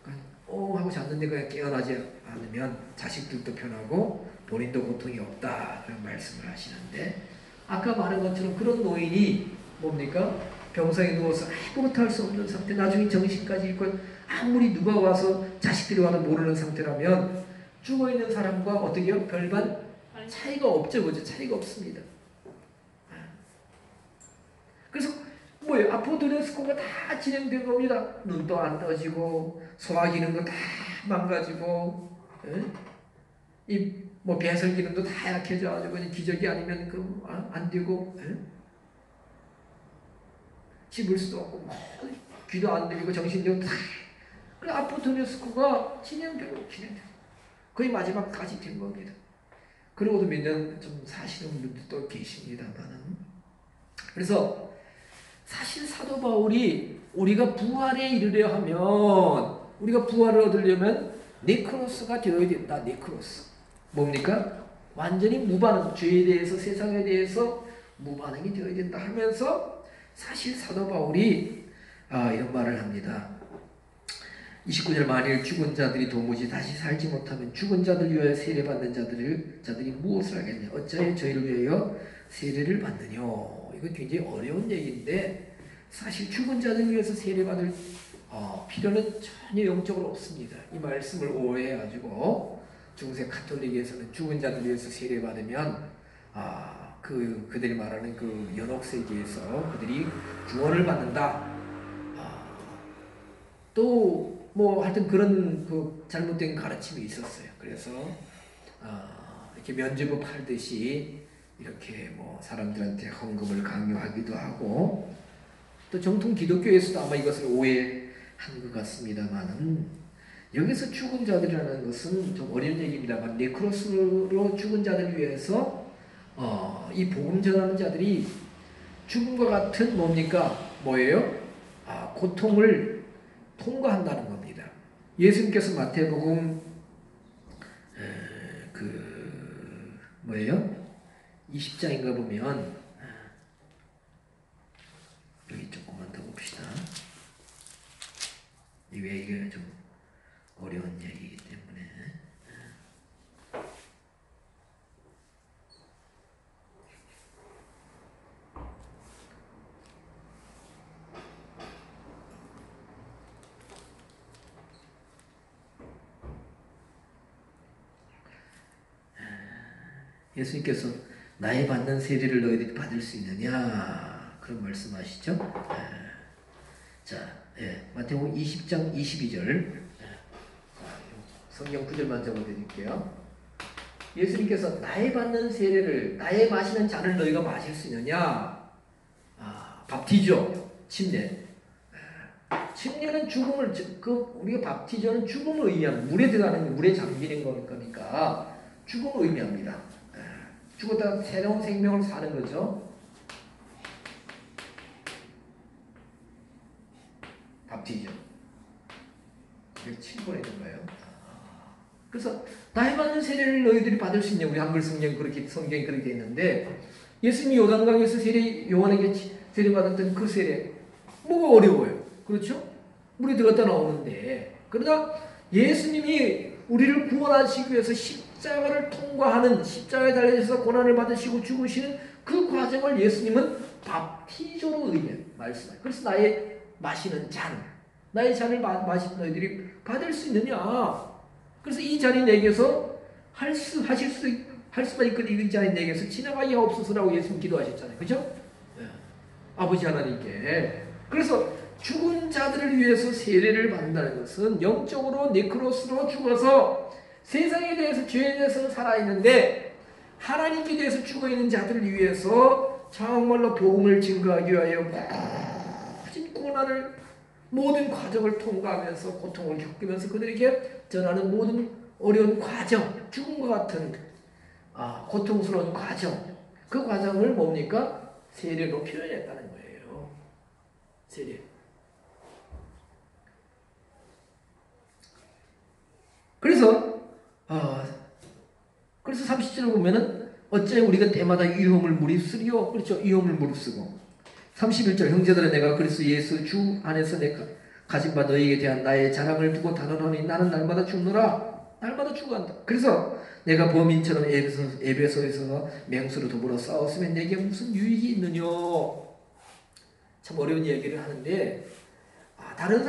S1: 하고 잤는데 그냥 깨어나지 않으면 자식들도 편하고 본인도 고통이 없다 그런 말씀을 하시는데 아까 말한 것처럼 그런 노인이 뭡니까? 병상에 누워서 아무것도 할 수 없는 상태 나중에 정신까지 잃고 아무리 누가 와서 자식들이 와도 모르는 상태라면 죽어있는 사람과 어떻게요? 별반 차이가 없죠. 그죠? 차이가 없습니다. 그래서 뭐예요? 아포드네스코가 다 진행된 겁니다. 눈도 안 떠지고 소화 기능도 다 망가지고 이 뭐 배설 기능도 다 약해져가지고 기저귀 아니면 안 되고 씹을 수도 없고 귀도 안 들리고 정신도 다 그래 아포드네스코가 진행되고 거의 마지막까지 된 겁니다. 그러고도 몇 년 좀 사시는 분들도 계십니다만은 그래서 사실 사도 바울이 우리가 부활에 이르려 하면 우리가 부활을 얻으려면 네크로스가 되어야 된다. 네크로스 뭡니까? 완전히 무반응 죄에 대해서 세상에 대해서 무반응이 되어야 된다 하면서 사실 사도 바울이 이런 말을 합니다. 29절 만일 죽은 자들이 도무지 다시 살지 못하면 죽은 자들 위하여 세례받는 자들이 무엇을 하겠냐 어찌하여 저희를 위하여 세례를 받느냐. 이건 굉장히 어려운 얘기인데 사실 죽은 자들 위해서 세례받을 필요는 전혀 영적으로 없습니다. 이 말씀을 오해해가지고 중세 카톨릭에서는 죽은 자들 위해서 세례받으면 그들이 말하는 그 연옥세계에서 그들이 구원을 받는다. 또 뭐 하여튼 그런 그 잘못된 가르침이 있었어요. 그래서 이렇게 면죄부 팔듯이 이렇게 뭐 사람들한테 헌금을 강요하기도 하고 또 정통 기독교에서도 아마 이것을 오해한 것 같습니다만은 여기서 죽은 자들이라는 것은 좀 어려운 얘기입니다만 네크로스로 죽은 자들 위해서 이 복음 전하는 자들이 죽음과 같은 뭡니까? 뭐예요? 고통을 통과한다는 겁니다. 예수님께서 마태복음 뭐예요? 20장인가 보면 여기 조금만 더 봅시다. 이게 좀 어려운 얘기이기 때문에 예수님께서 나의 받는 세례를 너희들이 받을 수 있느냐 그런 말씀하시죠. 자, 마태복음 20장 22절 성경 구절만 적어드릴게요. 예수님께서 나의 받는 세례를 나의 마시는 잔을 너희가 마실 수 있느냐? 밥티죠. 침례. 침례는 죽음을 우리가 밥티저는 죽음을 의미하는 물에 들어가는 물에 잠기는 거니까 죽음을 의미합니다. 죽었다가 새로운 생명을 사는 거죠. 밥티저. 107번에 있는가요? 그래서 나이 받는 세례를 너희들이 받을 수 있냐? 우리 한글 성경이 그렇게 돼 있는데 예수님이 요단강에서 요한에게 세례 받았던 그 세례 뭐가 어려워요? 그렇죠? 물에 들어갔다 나오는데 그러나 예수님이 우리를 구원하시기 위해서 십자가를 통과하는 십자가에 달려서 고난을 받으시고 죽으시는 그 과정을 예수님은 밥티저로 말씀해요. 그래서 나의 마시는 잔, 나의 잔을 마신 너희들이 받을 수 있느냐? 그래서 이 잔이 내게서 할 수만 있거든 이 잔이 내게서 지나가게 하옵소서라고 예수님 기도하셨잖아요. 그죠? 아버지 하나님께. 그래서 죽은 자들을 위해서 세례를 받는다는 것은 영적으로 네크로스로 죽어서 세상에 대해서 죄에 대해서 살아있는데 하나님께 대해서 죽어있는 자들을 위해서 정말로 복음을 증거하기 위하여 모든 고난을 모든 과정을 통과하면서 고통을 겪으면서 그들에게 전하는 모든 어려운 과정, 죽음과 같은 고통스러운 과정, 그 과정을 뭡니까? 세례로 표현했다는 거예요. 세례. 그래서 30절을 보면은 어째 우리가 때마다 위험을 무릅쓰리요? 그렇죠. 위험을 무릅쓰고 31절 형제들아 내가 그리스도 예수 주 안에서 내가 가진 바 너희에게 대한 나의 자랑을 두고 단언하니 나는 날마다 죽노라. 날마다 죽어간다. 그래서 내가 범인처럼 에베소에서 맹수로 더불어 싸웠으면 내게 무슨 유익이 있느냐. 참 어려운 얘기를 하는데 다른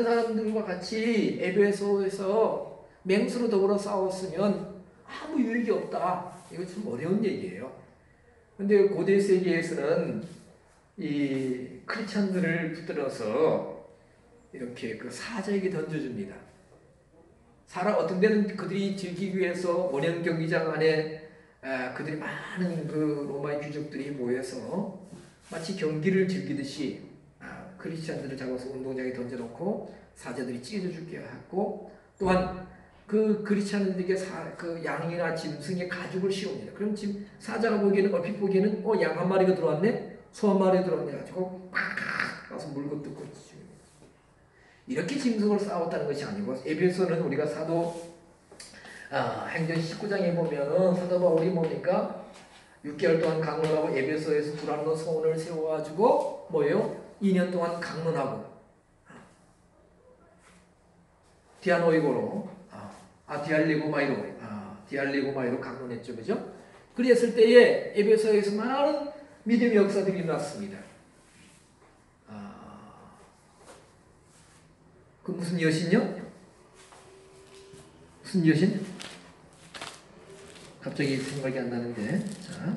S1: 사람들과 같이 에베소에서 맹수로 더불어 싸웠으면 아무 유익이 없다. 이거 참 어려운 얘기예요. 근데 고대 세계에서는 이 크리스찬들을 붙들어서 이렇게 그 사자에게 던져줍니다. 어떤 데는 그들이 즐기기 위해서 원형 경기장 안에 그들이 많은 그 로마의 귀족들이 모여서 마치 경기를 즐기듯이 크리스찬들을 잡아서 운동장에 던져놓고 사자들이 찢어져 죽게 하고 또한 그 크리스찬들에게 그 양이나 짐승의 가죽을 씌웁니다. 그럼 지금 사자가 보기에는 얼핏 보기에는 양 한 마리가 들어왔네, 소 한 마리가 들어왔네 가지고 팍 가서 물고 뜯고 죽입니다. 이렇게 짐승으로 싸웠다는 것이 아니고 에베소는 우리가 사도 행전 19장에 보면은 사도 바울이 뭡니까? 6개월 동안 강론하고 에베소에서 두란노 성원을 세워가지고 뭐예요? 2년 동안 강론하고 디아노이고로 디알리고마이로 강론했죠. 그죠? 그랬을 때에 에베소에서 많은 믿음의 역사들이 일어났습니다. 그 무슨 여신요? 무슨 여신? 갑자기 생각이 안 나는데. 자.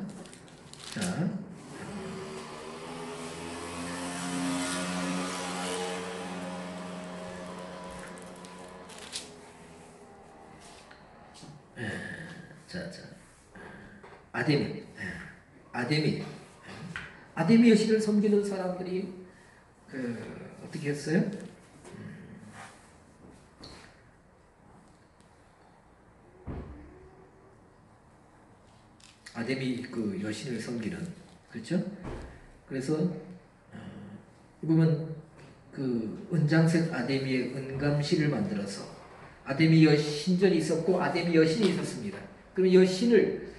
S1: 아데미. 아데미 여신을 섬기는 사람들이 어떻게 했어요? 아데미 그 여신을 섬기는, 그렇죠? 그래서 보면 그 은장색 아데미의 은감실을 만들어서 아데미 신전이 있었고 아데미 여신이 있었습니다. 그럼 여신을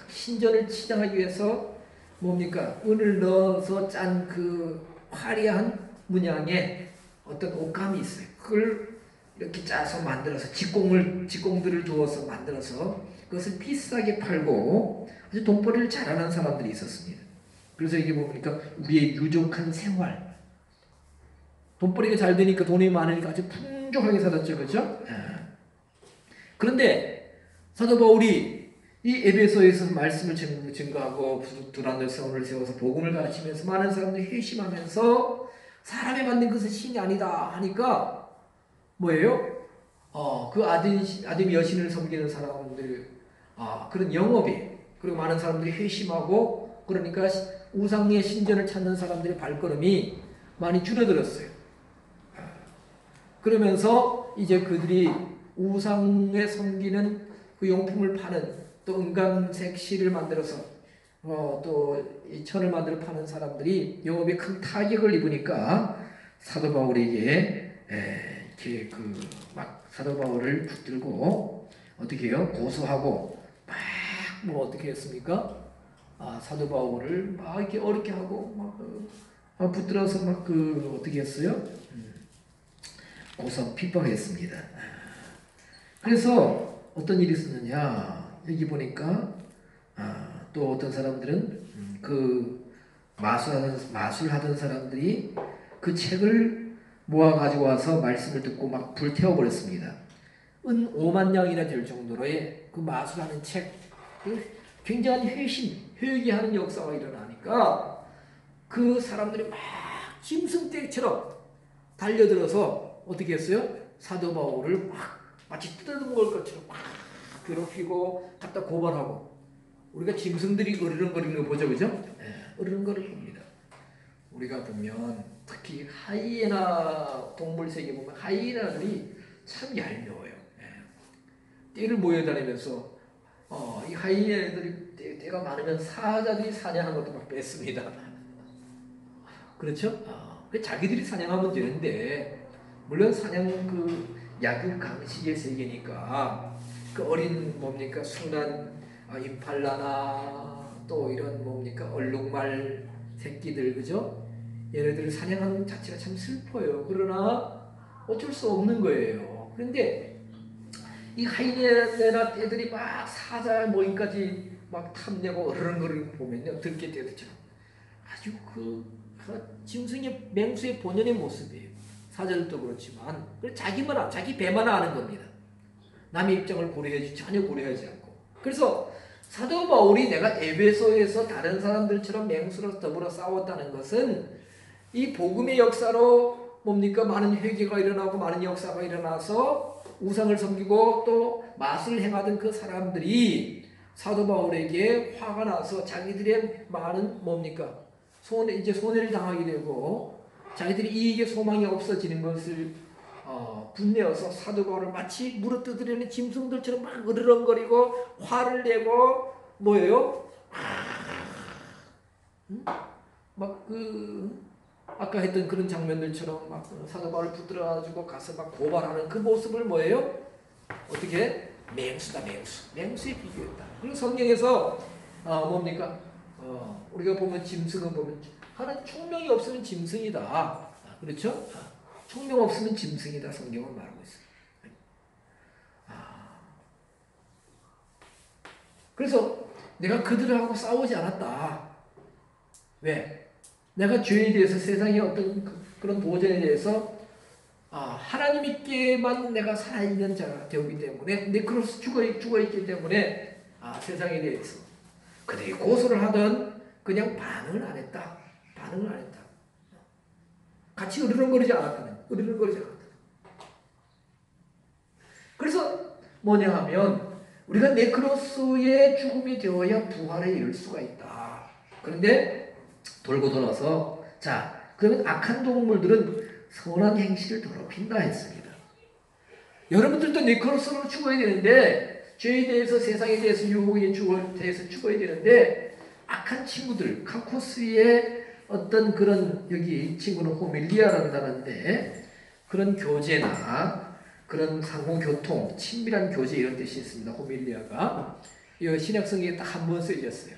S1: 신전을 치장하기 위해서 뭡니까? 은을 넣어서 짠 그 화려한 문양에 어떤 옷감이 있어요. 그걸 이렇게 짜서 만들어서 직공들을 두어서 만들어서 그것을 비싸게 팔고 아주 돈벌이를 잘하는 사람들이 있었습니다. 그래서 이게 뭡니까? 우리의 유족한 생활. 돈벌이가 잘 되니까 돈이 많으니까 아주 풍족하게 살았죠. 그렇죠? 그런데 사도 바울이 이 에베소에서 말씀을 증거하고 두란노 성을 세워서 복음을 가르치면서 많은 사람들이 회심하면서 사람이 만든 것은 신이 아니다 하니까 뭐예요? 그 아데미 여신을 섬기는 사람들 그런 영업이 그리고 많은 사람들이 회심하고 그러니까 우상의 신전을 찾는 사람들의 발걸음이 많이 줄어들었어요. 그러면서 이제 그들이 우상에 섬기는 그 용품을 파는 또 은감색 실을 만들어서 또 이 천을 만들어 파는 사람들이 영업에 큰 타격을 입으니까 사도 바울에게 이렇게 막 사도 바울을 붙들고 어떻게 해요? 고소하고 막 뭐 어떻게 했습니까? 사도 바울을 막 이렇게 어렵게 하고 막 붙들어서 막 어떻게 했어요? 고소 핍박했습니다. 그래서 어떤 일이 있었느냐? 여기 보니까 또 어떤 사람들은 그 마술하던 사람들이 그 책을 모아 가지고 와서 말씀을 듣고 막 불태워 버렸습니다. 은 5만 냥이나 될 정도로의 그 마술하는 책, 굉장한 회개하는 역사가 일어나니까 그 사람들이 막 짐승떼처럼 달려들어서 어떻게 했어요? 사도 바울을 막 마치 뜯어먹을 것처럼 막 괴롭히고 갖다 고발하고. 우리가 짐승들이 으르렁거리는 거 보죠, 그죠? 으르렁거릴 겁니다. 우리가 보면 특히 하이에나 동물 세계 보면 하이에나들이 참 얄미워요. 떼를 모여다니면서 이 하이에나들이 떼가 많으면 사자들이 사냥한 것도 막 뺏습니다. 그렇죠? 자기들이 사냥하면 되는데 물론 사냥 야그 강식의 세계니까 그 어린 뭡니까 순한 임팔라나 또 이런 뭡니까 얼룩말 새끼들 그죠? 얘네들을 사냥하는 자체가 참 슬퍼요. 그러나 어쩔 수 없는 거예요. 그런데 이 하이에나 떼들이 막 사자 모임까지 막 탐내고 어르렁거리는 보면요 들깨 떼들처럼 아주 짐승의 맹수의 본연의 모습이에요. 사자들도 그렇지만 자기 배만 아는 겁니다. 남의 입장을 전혀 고려하지 않고. 그래서 사도 바울이 내가 에베소에서 다른 사람들처럼 맹수로 더불어 싸웠다는 것은 이 복음의 역사로 뭡니까? 많은 회개가 일어나고 많은 역사가 일어나서 우상을 섬기고 또 마술을 행하던 그 사람들이 사도 바울에게 화가 나서 자기들의 많은 뭡니까? 손해를 당하게 되고 자기들이 이익의 소망이 없어지는 것을 분내어서 사도 바울을 마치 물어뜯으려는 짐승들처럼 막 으르렁거리고 화를 내고 뭐예요? 막 아까 했던 그런 장면들처럼 막 사도 바울을 붙들어가지고 가서 막 고발하는 그 모습을 뭐예요? 어떻게? 맹수에 비교했다. 그리고 성경에서 뭡니까? 우리가 보면 짐승은 보면 하나님 총명이 없으면 짐승이다. 그렇죠? 총명 없으면 짐승이다. 성경은 말하고 있어요. 그래서 내가 그들하고 싸우지 않았다. 왜? 내가 죄에 대해서 세상의 어떤 그런 도전에 대해서 하나님께만 내가 살아있는 자가 되었기 때문에 내 크로스 죽어있기 때문에 세상에 대해서 그들이 고소를 하든 그냥 반응을 안 했다. 같이 으르렁거리지 않았거든. 그래서 뭐냐 하면 우리가 네크로스의 죽음이 되어야 부활에 이를 수가 있다. 그런데 돌고 돌아서 자 그러면 악한 동물들은 선한 행실을 더럽힌다 했습니다. 여러분들도 네크로스로 죽어야 되는데 죄에 대해서 세상에 대해서 유혹에 대해서 죽어야 되는데 악한 친구들 카코스의 어떤 그런 여기 친구는 호밀리아라는 단어인데 그런 교제나 그런 상호교통, 친밀한 교제 이런 뜻이 있습니다. 호밀리아가 이 신약성경에 딱 한 번 쓰여졌어요.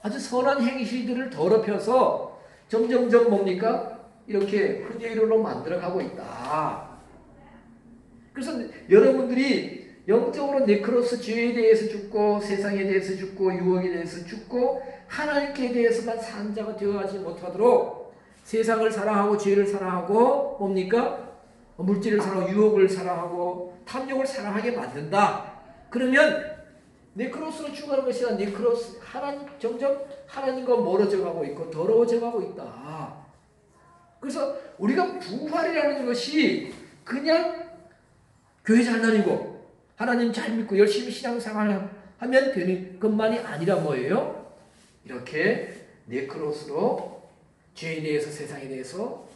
S1: 아주 선한 행실들을 더럽혀서 점점점 뭡니까? 이렇게 후대로로 만들어가고 있다. 그래서 여러분들이 영적으로 네크로스 죄에 대해서 죽고 세상에 대해서 죽고 유혹에 대해서 죽고 하나님께 대해서만 산 자가 되어가지 못하도록 세상을 사랑하고 죄를 사랑하고 뭡니까? 물질을 사랑하고 유혹을 사랑하고 탐욕을 사랑하게 만든다. 그러면 네크로스로 죽어가는 것이 아니라 네크로스 점점 하나님과 멀어져 가고 있고 더러워져 가고 있다. 그래서 우리가 부활이라는 것이 그냥 교회 잘 다니고 하나님 잘 믿고 열심히 신앙생활 하면 되는 것만이 아니라 뭐예요? 이렇게 네크로스로 죄에 대해서 세상에 대해서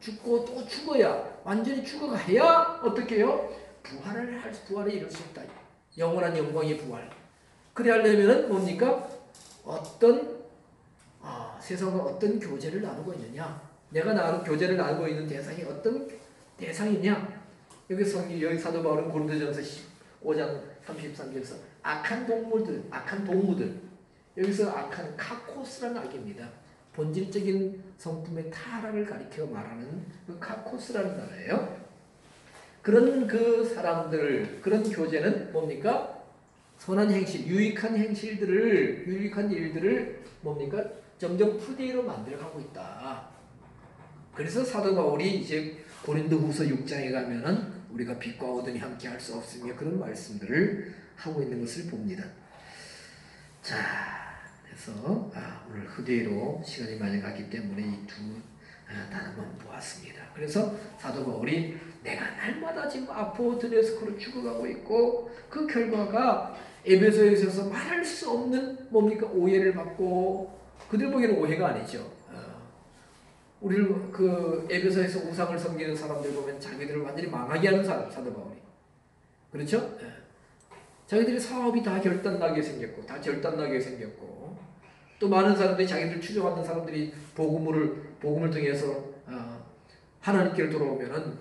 S1: 죽고 또 죽어야 완전히 죽어가야 어떻게 해요? 부활을 이룰 수 있다. 영원한 영광의 부활. 그래 하려면 뭡니까? 어떤 세상과 어떤 교제를 나누고 있느냐? 내가 교제를 나누고 있는 대상이 어떤 대상이냐? 여기 사도 바울은 고린도전서 15장 33절에서 악한 동물들, 악한 동무들 여기서 악한 카코스라는 악입니다. 본질적인 성품의 타락을 가리켜 말하는 그 카코스라는 단어예요. 그런 그 사람들, 그런 교제는 뭡니까? 선한 행실, 유익한 일들을 뭡니까? 점점 푸대로 만들어가고 있다. 그래서 사도 바울이 이제 고린도후서 6장에 가면은 우리가 빛과 어둠이 함께 할 수 없으며 그런 말씀들을 하고 있는 것을 봅니다. 자, 그래서 오늘 후대로 시간이 많이 갔기 때문에 이 두 단어만 보았습니다. 그래서 사도 바울이 내가 날마다 지금 아포드레스코로 죽어가고 있고 그 결과가 에베소에 있어서 말할 수 없는 뭡니까? 오해를 받고 그들 보기에는 오해가 아니죠. 우리를 그 에베소에서 우상을 섬기는 사람들 보면 자기들을 완전히 망하게 하는 사도 바울이 그렇죠? 자기들의 사업이 다 결단나게 생겼고 또 많은 사람들이 자기들 추종하는 사람들이 복음을 통해서 하나님께로 돌아오면은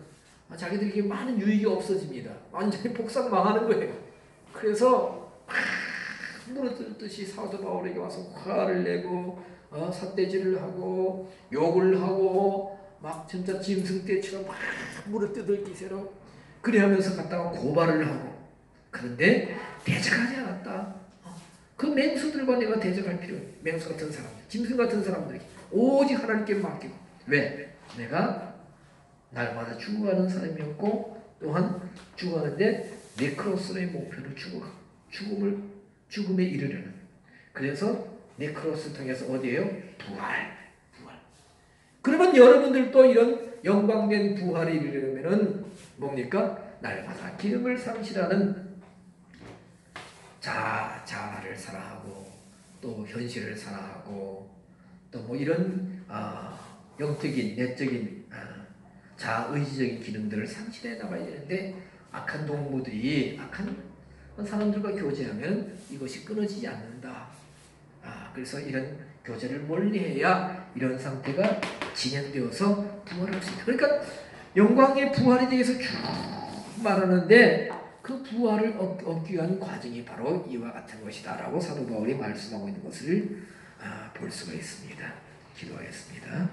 S1: 자기들에게 많은 유익이 없어집니다. 완전히 복상 망하는 거예요. 그래서 무너뜨듯이 사도 바울에게 와서 화를 내고 삿대질을 하고 욕을 하고 막 진짜 짐승떼처럼 막 물어뜯을 기세로 그래 하면서 갔다가 고발을 하고 그런데 대적하지 않았다. 그 맹수들과 내가 대적할 필요 없는 맹수 같은 사람들, 짐승 같은 사람들에게 오직 하나님께 맡기고 왜? 내가 날마다 죽어가는 사람이었고 또한 죽어가는데 네크로스의 목표로 죽음에 이르려는 그래서 네크로스 통해서 어디에요? 부활. 그러면 여러분들도 이런 영광된 부활에 이르려면은 뭡니까? 날마다 기름을 상실하는 자아를 사랑하고 또 현실을 사랑하고 또 뭐 이런 영적인 내적인 자의지적인 기능들을 상실해 나가야 되는데 악한 동무들이 악한 사람들과 교제하면 이것이 끊어지지 않는다. 그래서 이런 교제를 멀리해야 이런 상태가 진행되어서 부활할 수 있다. 그러니까 영광의 부활에 대해서 쭉 말하는데 그 부활을 얻기 위한 과정이 바로 이와 같은 것이다 라고 사도 바울이 말씀하고 있는 것을 볼 수가 있습니다. 기도하겠습니다.